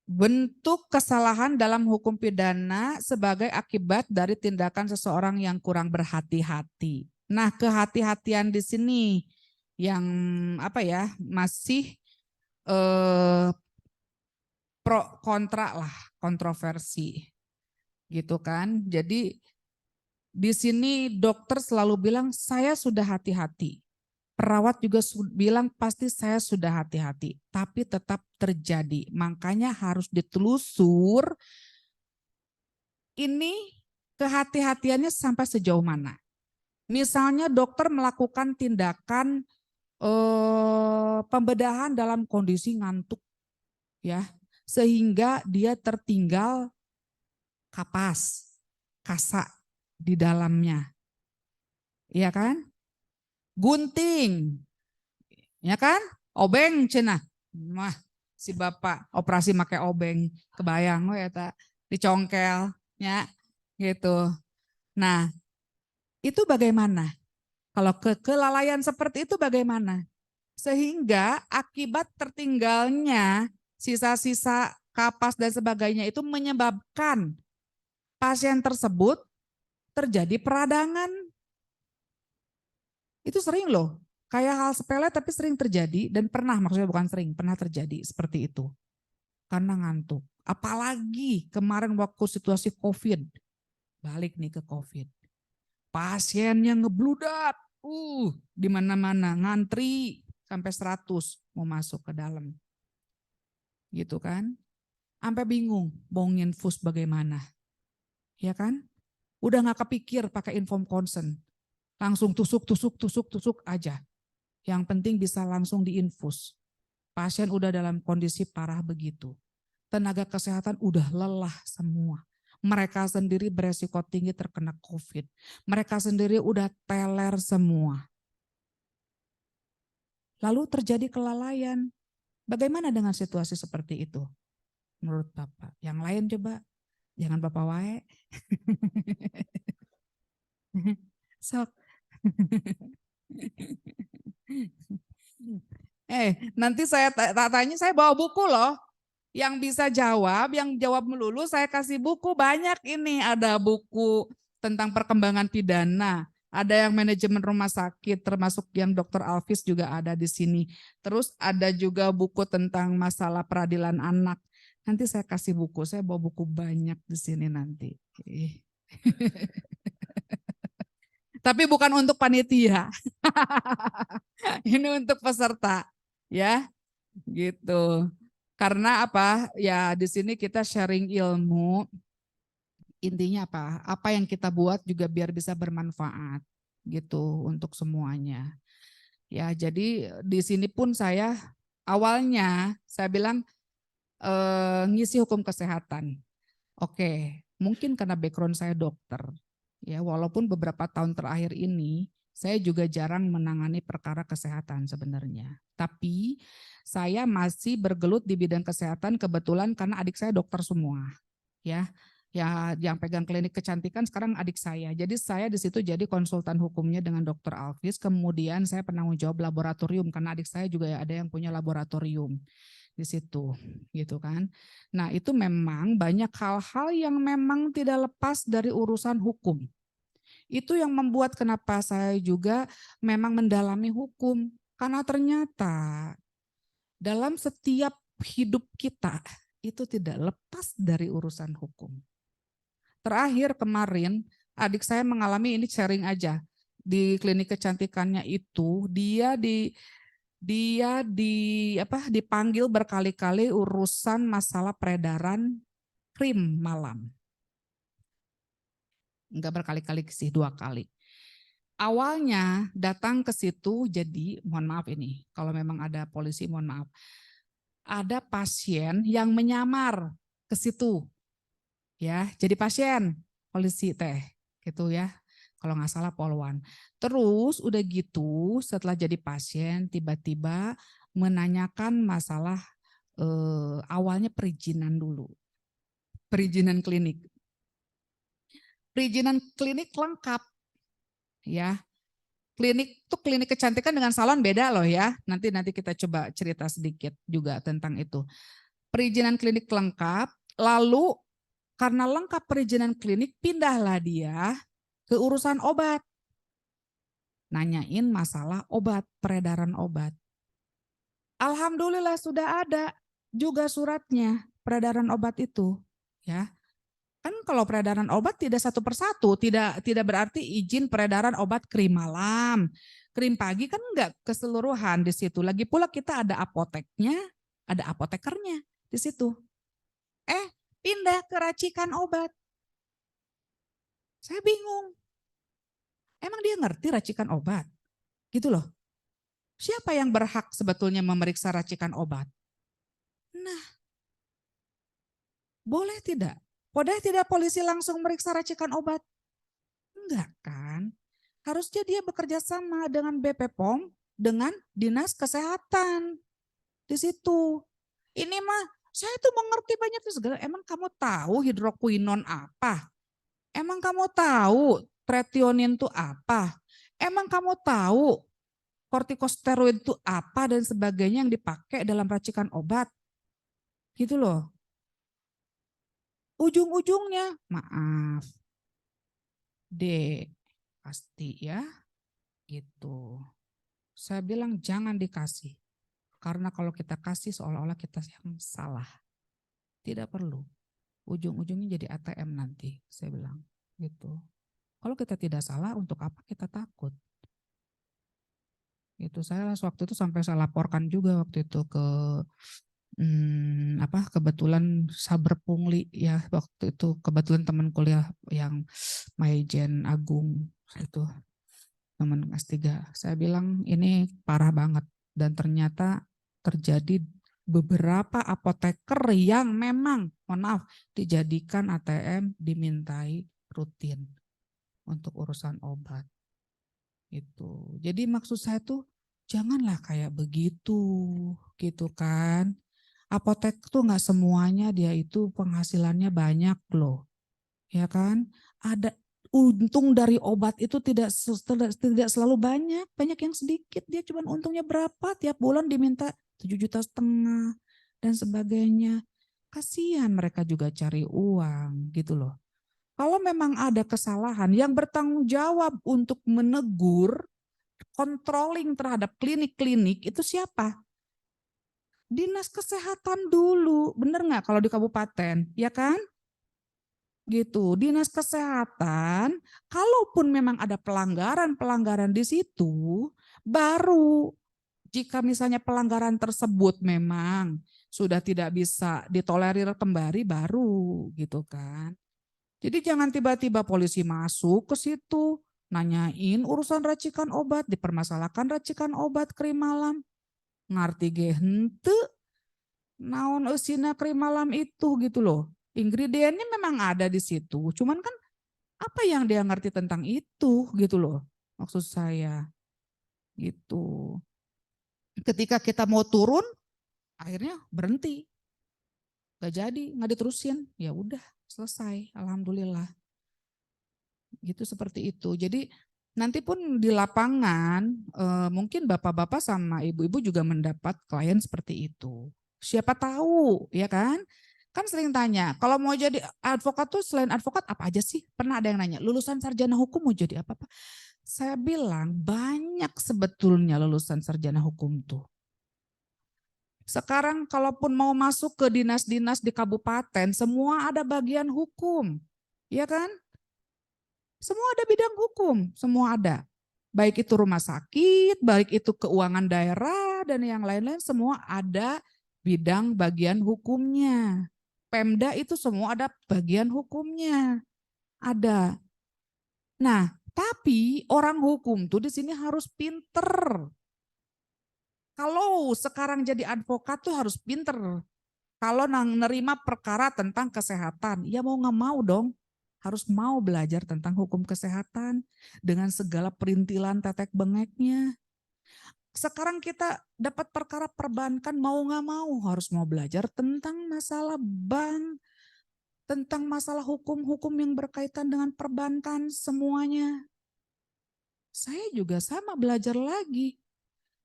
Bentuk kesalahan dalam hukum pidana sebagai akibat dari tindakan seseorang yang kurang berhati-hati. Nah, kehati-hatian di sini yang apa ya masih pro kontra lah, kontroversi gitu kan. Jadi di sini dokter selalu bilang saya sudah hati-hati. Perawat juga bilang pasti saya sudah hati-hati, tapi tetap terjadi. Makanya harus ditelusur ini kehati-hatiannya sampai sejauh mana. Misalnya dokter melakukan tindakan pembedahan dalam kondisi ngantuk, ya, sehingga dia tertinggal kapas, kasak di dalamnya, iya kan? Gunting, ya kan? Obeng cenah. Mah si bapak operasi pakai obeng, kebayang we eta dicongkel ya gitu. Nah, itu bagaimana? Kalau kelalaian seperti itu bagaimana? Sehingga akibat tertinggalnya sisa-sisa kapas dan sebagainya itu menyebabkan pasien tersebut terjadi peradangan. Itu sering loh. Kayak hal sepele tapi sering terjadi dan pernah, maksudnya bukan sering, pernah terjadi seperti itu. Karena ngantuk. Apalagi kemarin waktu situasi COVID. Balik nih ke COVID. Pasiennya ngebludak Di mana-mana ngantri sampai 100 mau masuk ke dalam. Gitu kan? Sampai bingung mau nginfus bagaimana. Ya kan? Udah nggak kepikir pakai inform consent. Langsung tusuk aja. Yang penting bisa langsung diinfus. Pasien udah dalam kondisi parah begitu. Tenaga kesehatan udah lelah semua. Mereka sendiri beresiko tinggi terkena COVID. Mereka sendiri udah teler semua. Lalu terjadi kelalaian. Bagaimana dengan situasi seperti itu? Menurut Bapak. Yang lain coba. Jangan Bapak wae. Sok. Nanti saya tanya, saya bawa buku loh. Yang bisa jawab, yang jawab melulu saya kasih buku banyak ini. Ada buku tentang perkembangan pidana, ada yang manajemen rumah sakit, termasuk yang Dr. Alvis juga ada di sini. Terus ada juga buku tentang masalah peradilan anak. Nanti saya kasih buku, saya bawa buku banyak di sini nanti. Tapi bukan untuk panitia. Ini untuk peserta, ya, gitu. Karena apa? Ya di sini kita sharing ilmu. Intinya apa? Apa yang kita buat juga biar bisa bermanfaat gitu untuk semuanya. Ya, jadi di sini pun saya awalnya saya bilang ngisi hukum kesehatan. Oke, mungkin karena background saya dokter. Ya, walaupun beberapa tahun terakhir ini saya juga jarang menangani perkara kesehatan sebenarnya. Tapi saya masih bergelut di bidang kesehatan kebetulan karena adik saya dokter semua. Ya, yang pegang klinik kecantikan sekarang adik saya. Jadi saya di situ jadi konsultan hukumnya dengan Dr. Alvis. Kemudian saya penanggung jawab laboratorium karena adik saya juga ada yang punya laboratorium di situ, gitu kan. Nah, itu memang banyak hal-hal yang memang tidak lepas dari urusan hukum. Itu yang membuat kenapa saya juga memang mendalami hukum. Karena ternyata dalam setiap hidup kita itu tidak lepas dari urusan hukum. Terakhir kemarin adik saya mengalami ini sharing aja. Di klinik kecantikannya itu dia dipanggil berkali-kali urusan masalah peredaran krim malam. Enggak berkali-kali sih, 2 kali. Awalnya datang ke situ jadi mohon maaf ini, kalau memang ada polisi mohon maaf. Ada pasien yang menyamar ke situ. Ya, jadi pasien polisi teh gitu ya. Kalau nggak salah Polwan. Terus udah gitu setelah jadi pasien tiba-tiba menanyakan masalah awalnya perizinan dulu. Perizinan klinik. Perizinan klinik lengkap ya. Klinik tuh klinik kecantikan dengan salon beda loh ya. Nanti kita coba cerita sedikit juga tentang itu. Perizinan klinik lengkap, lalu karena lengkap perizinan klinik pindahlah dia ke urusan obat. Nanyain masalah obat, peredaran obat. Alhamdulillah sudah ada juga suratnya peredaran obat itu, ya. Kan kalau peredaran obat tidak satu persatu, tidak berarti izin peredaran obat krim malam, krim pagi kan enggak keseluruhan di situ. Lagi pula kita ada apoteknya, ada apotekernya di situ. Pindah ke racikan obat. Saya bingung. Emang dia ngerti racikan obat? Gitu loh. Siapa yang berhak sebetulnya memeriksa racikan obat? Nah, boleh tidak? Boleh tidak polisi langsung meriksa racikan obat? Enggak kan? Harusnya dia bekerja sama dengan BP POM, dengan Dinas Kesehatan. Di situ. Ini mah, saya tuh mengerti banyak segala. Emang kamu tahu hidroquinon apa? Emang kamu tahu tretionin itu apa? Emang kamu tahu kortikosteroid itu apa dan sebagainya yang dipakai dalam racikan obat? Gitu loh. Ujung-ujungnya, maaf, Dek, pasti ya, gitu. Saya bilang jangan dikasih. Karena kalau kita kasih seolah-olah kita yang salah. Tidak perlu. Ujung-ujungnya jadi ATM nanti, saya bilang. Gitu. Kalau kita tidak salah, untuk apa kita takut? Itu saya waktu itu sampai saya laporkan juga waktu itu ke kebetulan Saber Pungli ya, waktu itu kebetulan teman kuliah yang Maijen Agung itu teman S3. Saya bilang ini parah banget dan ternyata terjadi beberapa apoteker yang memang mohon maaf dijadikan ATM dimintai rutin untuk urusan obat. Itu. Jadi maksud saya tuh janganlah kayak begitu gitu kan. Apotek tuh nggak semuanya dia itu penghasilannya banyak loh, ya kan? Ada untung dari obat itu tidak selalu banyak, banyak yang sedikit. Dia cuma untungnya berapa tiap bulan diminta 7,5 juta dan sebagainya. Kasihan mereka juga cari uang gitu loh. Kalau memang ada kesalahan yang bertanggung jawab untuk menegur, controlling terhadap klinik-klinik itu siapa? Dinas Kesehatan dulu, bener nggak kalau di kabupaten, ya kan? Gitu, Dinas Kesehatan, kalaupun memang ada pelanggaran-pelanggaran di situ, baru jika misalnya pelanggaran tersebut memang sudah tidak bisa ditolerir kembali, baru gitu kan. Jadi jangan tiba-tiba polisi masuk ke situ, nanyain urusan racikan obat, dipermasalahkan racikan obat krim malam. Ngarti ge henteu naon eusina krim malam itu gitu loh. Ingredientnya memang ada di situ, cuman kan apa yang dia ngerti tentang itu gitu loh. Maksud saya gitu. Ketika kita mau turun, akhirnya berhenti. Gak jadi, nggak diterusin. Ya udah, selesai. Alhamdulillah. Gitu seperti itu. Jadi nanti pun di lapangan mungkin bapak-bapak sama ibu-ibu juga mendapat klien seperti itu. Siapa tahu, ya kan? Kan sering tanya, kalau mau jadi advokat tuh selain advokat apa aja sih? Pernah ada yang nanya, lulusan sarjana hukum mau jadi apa? Saya bilang banyak sebetulnya lulusan sarjana hukum tuh. Sekarang kalaupun mau masuk ke dinas-dinas di kabupaten, semua ada bagian hukum. Ya kan? Semua ada bidang hukum, semua ada. Baik itu rumah sakit, baik itu keuangan daerah, dan yang lain-lain semua ada bidang bagian hukumnya. Pemda itu semua ada bagian hukumnya. Ada. Nah, tapi orang hukum tuh di sini harus pinter. Kalau sekarang jadi advokat tuh harus pinter. Kalau nerima perkara tentang kesehatan, ya mau nggak mau dong. Harus mau belajar tentang hukum kesehatan dengan segala perintilan tetek bengeknya. Sekarang kita dapat perkara perbankan mau nggak mau harus mau belajar tentang masalah bank, tentang masalah hukum-hukum yang berkaitan dengan perbankan semuanya. Saya juga sama belajar lagi.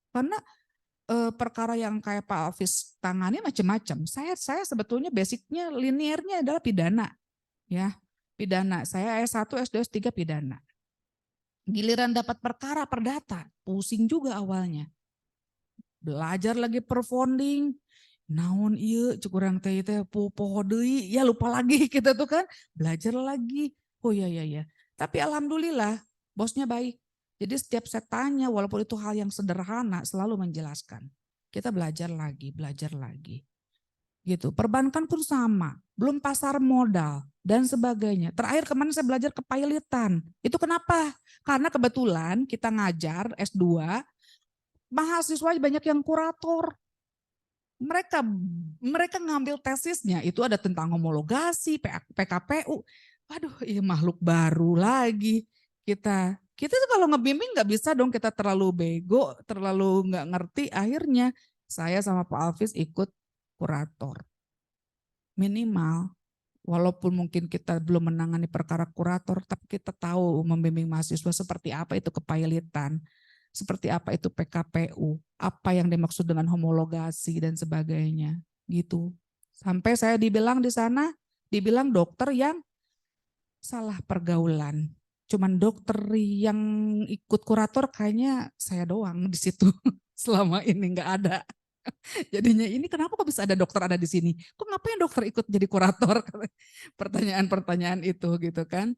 Karena perkara yang kayak Pak Alvis tangani macam-macam. Saya sebetulnya basicnya liniernya adalah pidana. Ya, pidana. Saya S1, S2, S3 pidana. Giliran dapat perkara perdata, pusing juga awalnya. Belajar lagi perfounding, naon iya cukurang teh poho deui, ya lupa lagi kita tuh kan, belajar lagi. Oh iya iya iya. Tapi alhamdulillah bosnya baik. Jadi setiap saya tanya walaupun itu hal yang sederhana selalu menjelaskan. Kita belajar lagi, belajar lagi. Gitu. Perbankan pun sama, belum pasar modal dan sebagainya. Terakhir kemarin saya belajar kepailitan. Itu kenapa? Karena kebetulan kita ngajar S2, mahasiswa banyak yang kurator. Mereka ngambil tesisnya itu ada tentang homologasi, PKPU. Waduh, iya makhluk baru lagi kita. Kita tuh kalau ngebimbing nggak bisa dong kita terlalu bego, terlalu nggak ngerti. Akhirnya saya sama Pak Alvis ikut kurator. Minimal, walaupun mungkin kita belum menangani perkara kurator, tapi kita tahu membimbing mahasiswa seperti apa itu kepailitan, seperti apa itu PKPU, apa yang dimaksud dengan homologasi dan sebagainya, gitu. Sampai saya dibilang di sana, dibilang dokter yang salah pergaulan. Cuman dokter yang ikut kurator kayaknya saya doang di situ. Selama ini nggak ada. Jadinya ini kenapa kok bisa ada dokter ada di sini? Kok ngapain dokter ikut jadi kurator? Pertanyaan-pertanyaan itu gitu kan.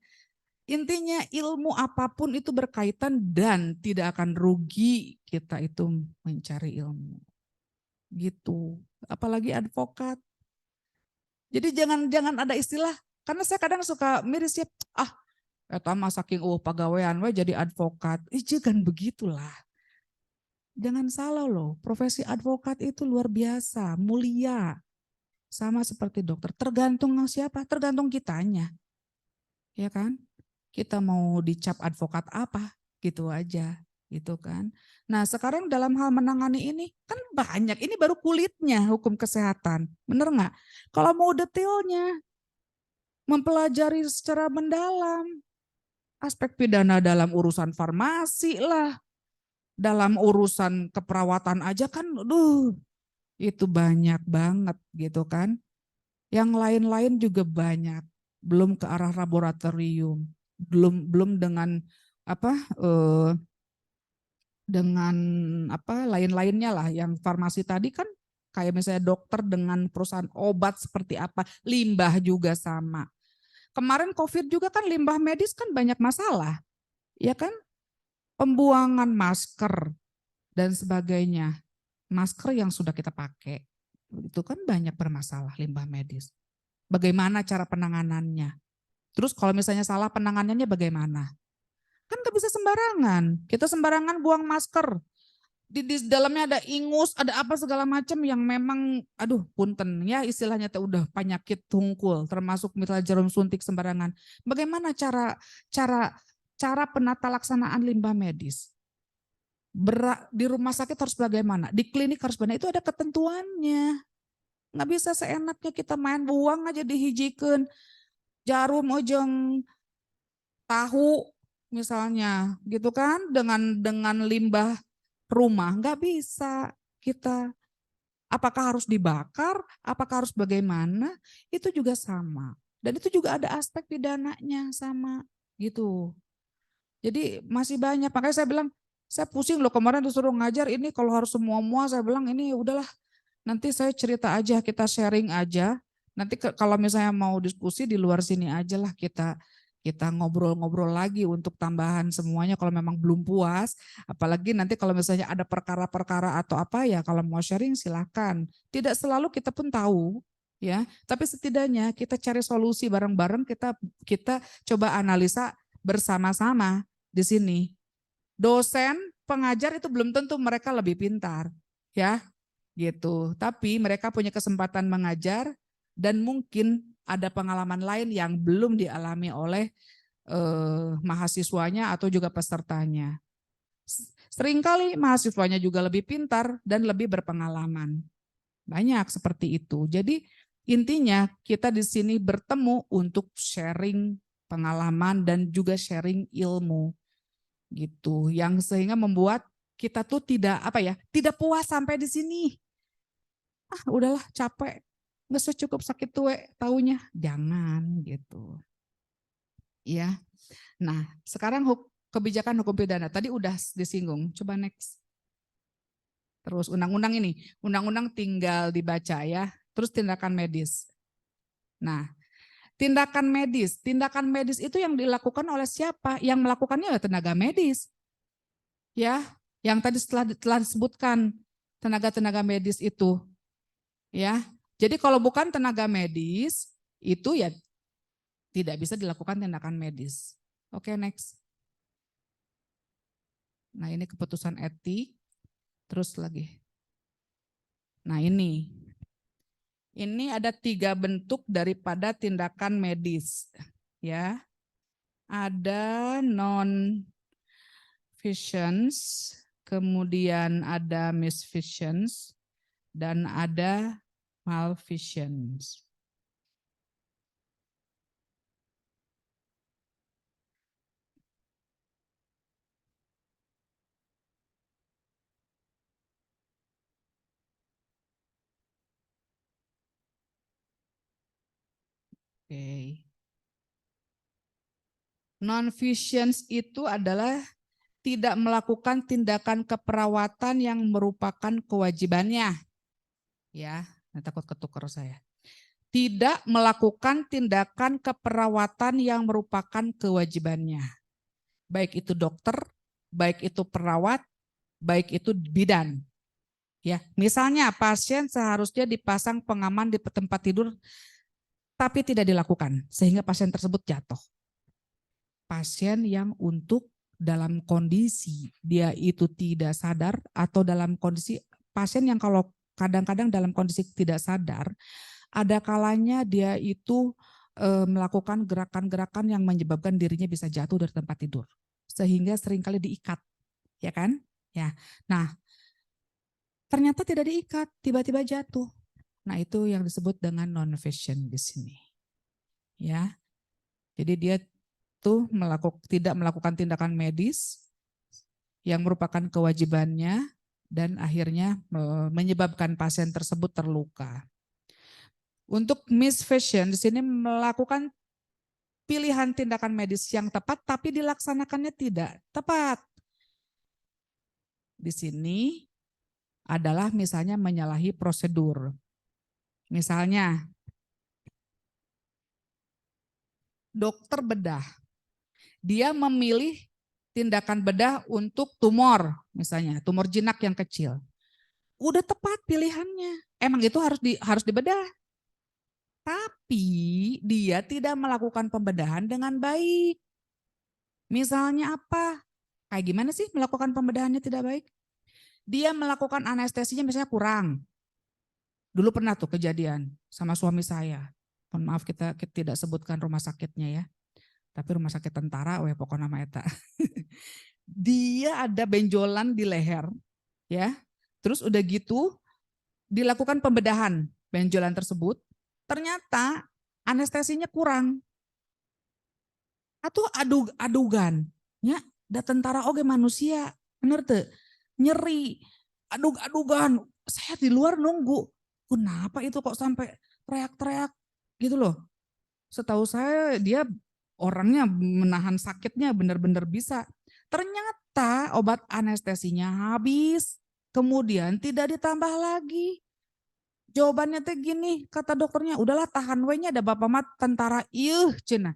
Intinya ilmu apapun itu berkaitan dan tidak akan rugi kita itu mencari ilmu. Gitu. Apalagi advokat. Jadi jangan ada istilah, karena saya kadang suka miris ya, eta mah saking pagawean we jadi advokat. Jangan begitulah. Jangan salah loh, profesi advokat itu luar biasa, mulia. Sama seperti dokter, tergantung siapa? Tergantung kitanya. Ya kan? Kita mau dicap advokat apa, gitu aja, gitu kan. Nah sekarang dalam hal menangani ini, kan banyak, ini baru kulitnya hukum kesehatan, bener nggak? Kalau mau detailnya, mempelajari secara mendalam, aspek pidana dalam urusan farmasi lah, dalam urusan keperawatan aja kan, itu banyak banget gitu kan. Yang lain-lain juga banyak, belum ke arah laboratorium, belum dengan dengan lain-lainnya lah. Yang farmasi tadi kan kayak misalnya dokter dengan perusahaan obat seperti apa, limbah juga sama. Kemarin COVID juga kan limbah medis kan banyak masalah, ya kan? Pembuangan masker dan sebagainya. Masker yang sudah kita pakai, itu kan banyak bermasalah limbah medis. Bagaimana cara penanganannya? Terus kalau misalnya salah penanganannya bagaimana? Kan gak bisa sembarangan. Kita sembarangan buang masker. Di dalamnya ada ingus, ada apa segala macam yang memang, punten ya istilahnya udah penyakit tungkul, termasuk misalnya jarum suntik sembarangan. Bagaimana cara penata laksanaan limbah medis? Di rumah sakit harus bagaimana? Di klinik harus bagaimana? Itu ada ketentuannya. Nggak bisa seenaknya kita main buang aja dihijikan jarum ojeng tahu misalnya gitu kan dengan limbah rumah, nggak bisa kita. Apakah harus dibakar? Apakah harus bagaimana? Itu juga sama. Dan itu juga ada aspek pidananya sama gitu. Jadi masih banyak. Makanya saya bilang, saya pusing loh kemarin disuruh ngajar ini kalau harus semua-mua, saya bilang ini udahlah. Nanti saya cerita aja, kita sharing aja. Nanti kalau misalnya mau diskusi di luar sini aja lah kita ngobrol-ngobrol lagi untuk tambahan semuanya kalau memang belum puas. Apalagi nanti kalau misalnya ada perkara-perkara atau apa ya kalau mau sharing silahkan. Tidak selalu kita pun tahu ya, tapi setidaknya kita cari solusi bareng-bareng, kita coba analisa bersama-sama di sini. Dosen, pengajar itu belum tentu mereka lebih pintar ya gitu. Tapi mereka punya kesempatan mengajar dan mungkin ada pengalaman lain yang belum dialami oleh mahasiswanya atau juga pesertanya. Seringkali mahasiswanya juga lebih pintar dan lebih berpengalaman. Banyak seperti itu. Jadi intinya kita di sini bertemu untuk sharing pengalaman dan juga sharing ilmu gitu. Yang sehingga membuat kita tuh tidak puas sampai di sini. Udahlah capek, nggak secukup sakit tue taunya, jangan gitu. Ya. Nah, sekarang kebijakan hukum pidana tadi udah disinggung. Coba next. Terus undang-undang ini, undang-undang tinggal dibaca ya. Terus tindakan medis. Nah, tindakan medis itu yang dilakukan oleh siapa? Yang melakukannya adalah tenaga medis. Ya, yang tadi telah disebutkan tenaga medis itu. Ya, jadi kalau bukan tenaga medis itu ya tidak bisa dilakukan tindakan medis. Oke, next. Nah ini keputusan etik, terus lagi. Nah ini ada 3 bentuk daripada tindakan medis, ya. Ada non-visions, kemudian ada misvisions, dan ada malvisions. Oke. Non-visions itu adalah tidak melakukan tindakan keperawatan yang merupakan kewajibannya. Ya, takut ketukar saya. tidak melakukan tindakan keperawatan yang merupakan kewajibannya. Baik itu dokter, baik itu perawat, baik itu bidan. Ya, misalnya pasien seharusnya dipasang pengaman di tempat tidur tapi tidak dilakukan sehingga pasien tersebut jatuh. Pasien yang untuk dalam kondisi dia itu tidak sadar atau dalam kondisi pasien yang kalau kadang-kadang dalam kondisi tidak sadar, ada kalanya dia itu melakukan gerakan-gerakan yang menyebabkan dirinya bisa jatuh dari tempat tidur. Sehingga seringkali diikat, ya kan? Ya. Nah, ternyata tidak diikat, tiba-tiba jatuh. Nah, itu yang disebut dengan non-fashion di sini. Ya. Jadi dia tuh tidak melakukan tindakan medis yang merupakan kewajibannya dan akhirnya menyebabkan pasien tersebut terluka. Untuk misfashion di sini melakukan pilihan tindakan medis yang tepat tapi dilaksanakannya tidak tepat. Di sini adalah misalnya menyalahi prosedur. Misalnya dokter bedah, dia memilih tindakan bedah untuk tumor, misalnya tumor jinak yang kecil. Udah tepat pilihannya. Emang itu harus dibedah. Tapi dia tidak melakukan pembedahan dengan baik. Misalnya apa? Kayak gimana sih melakukan pembedahannya tidak baik? Dia melakukan anestesinya misalnya kurang. Dulu pernah tuh kejadian sama suami saya. Mohon maaf kita tidak sebutkan rumah sakitnya ya. Tapi rumah sakit tentara, pokoknya nama eta. Dia ada benjolan di leher, ya. Terus udah gitu dilakukan pembedahan benjolan tersebut. Ternyata anestesinya kurang. Atau adugan, ya. Da tentara oge manusia, bener tuh. Nyeri, adugan. Saya di luar nunggu. Kenapa itu kok sampai teriak-teriak gitu loh. Setahu saya dia orangnya menahan sakitnya benar-benar bisa. Ternyata obat anestesinya habis. Kemudian tidak ditambah lagi. Jawabannya teh gini, kata dokternya, udahlah tahan we-nya ada bapak mat tentara ieuh cenah.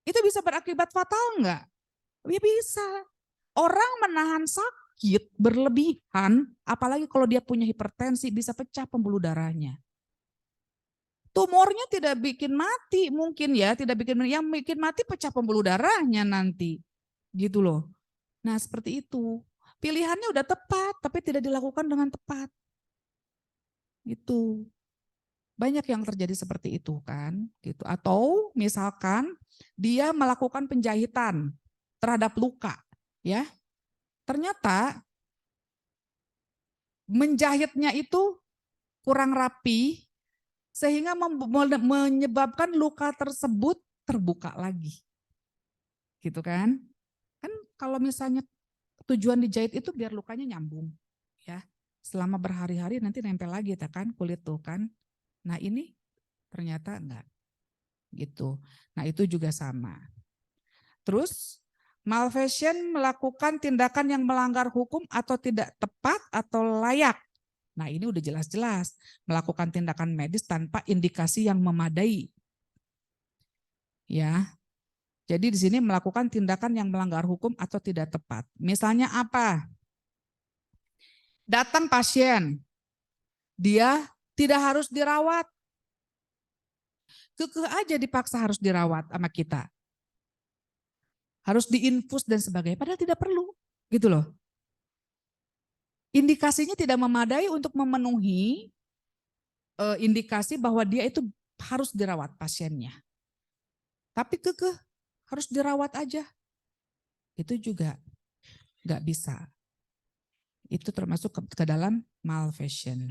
Itu bisa berakibat fatal enggak? Ya bisa. Orang menahan sakit berlebihan, apalagi kalau dia punya hipertensi bisa pecah pembuluh darahnya. Tumornya tidak bikin mati mungkin ya, tidak bikin, yang bikin mati pecah pembuluh darahnya nanti. Gitu loh. Nah seperti itu. Pilihannya udah tepat tapi tidak dilakukan dengan tepat. Gitu. Banyak yang terjadi seperti itu kan. Gitu. Atau misalkan dia melakukan penjahitan terhadap luka. Ya. Ternyata menjahitnya itu kurang rapi sehingga menyebabkan luka tersebut terbuka lagi. Gitu kan? Kan kalau misalnya tujuan dijahit itu biar lukanya nyambung, ya. Selama berhari-hari nanti nempel lagi kan kulit tuh kan. Nah, ini ternyata enggak. Gitu. Nah, itu juga sama. Terus malfashion melakukan tindakan yang melanggar hukum atau tidak tepat atau layak. Nah, ini udah jelas-jelas melakukan tindakan medis tanpa indikasi yang memadai. Ya. Jadi di sini melakukan tindakan yang melanggar hukum atau tidak tepat. Misalnya apa? Datang pasien, dia tidak harus dirawat. Kekeh aja dipaksa harus dirawat sama kita. Harus diinfus dan sebagainya, padahal tidak perlu. Gitu loh. Indikasinya tidak memadai untuk memenuhi indikasi bahwa dia itu harus dirawat pasiennya. Tapi kekeh harus dirawat aja. Itu juga nggak bisa. Itu termasuk ke dalam malfashion.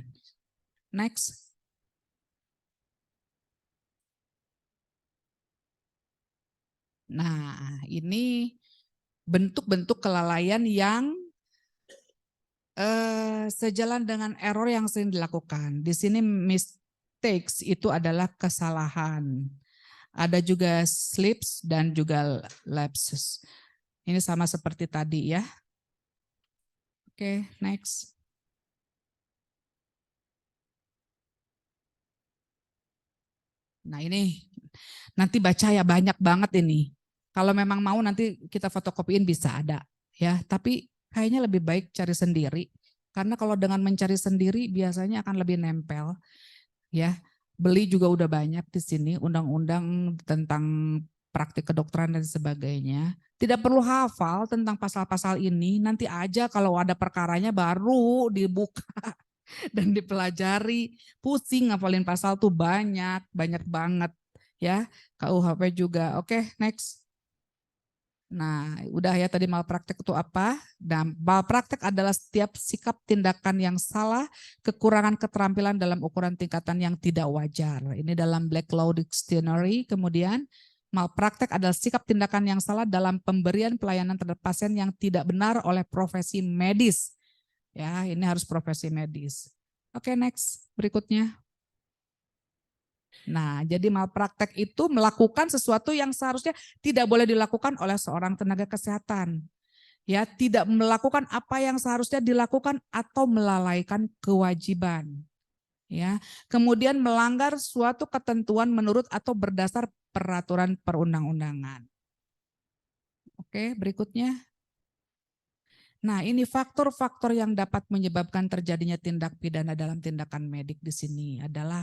Next. Nah, ini bentuk-bentuk kelalaian yang sejalan dengan error yang sering dilakukan. Di sini mistakes itu adalah kesalahan. Ada juga slips dan juga lapses. Ini sama seperti tadi ya. Oke, next. Nah ini nanti baca ya, banyak banget ini. Kalau memang mau nanti kita fotokopiin bisa ada ya, tapi kayaknya lebih baik cari sendiri. Karena kalau dengan mencari sendiri biasanya akan lebih nempel ya. Beli juga udah banyak di sini undang-undang tentang praktik kedokteran dan sebagainya. Tidak perlu hafal tentang pasal-pasal ini, nanti aja kalau ada perkaranya baru dibuka dan dipelajari. Pusing ngapalin pasal tuh banyak banget ya. KUHP juga. Oke, next. Nah, udah ya tadi malpraktek itu apa? Dan malpraktek adalah setiap sikap tindakan yang salah, kekurangan keterampilan dalam ukuran tingkatan yang tidak wajar. Ini dalam Black Law Dictionary. Kemudian malpraktek adalah sikap tindakan yang salah dalam pemberian pelayanan terhadap pasien yang tidak benar oleh profesi medis. Ya, ini harus profesi medis. Oke, next. Berikutnya. Nah, jadi malpraktek itu melakukan sesuatu yang seharusnya tidak boleh dilakukan oleh seorang tenaga kesehatan. Ya, tidak melakukan apa yang seharusnya dilakukan atau melalaikan kewajiban. Ya, kemudian melanggar suatu ketentuan menurut atau berdasar peraturan perundang-undangan. Oke, berikutnya. Nah, ini faktor-faktor yang dapat menyebabkan terjadinya tindak pidana dalam tindakan medik di sini adalah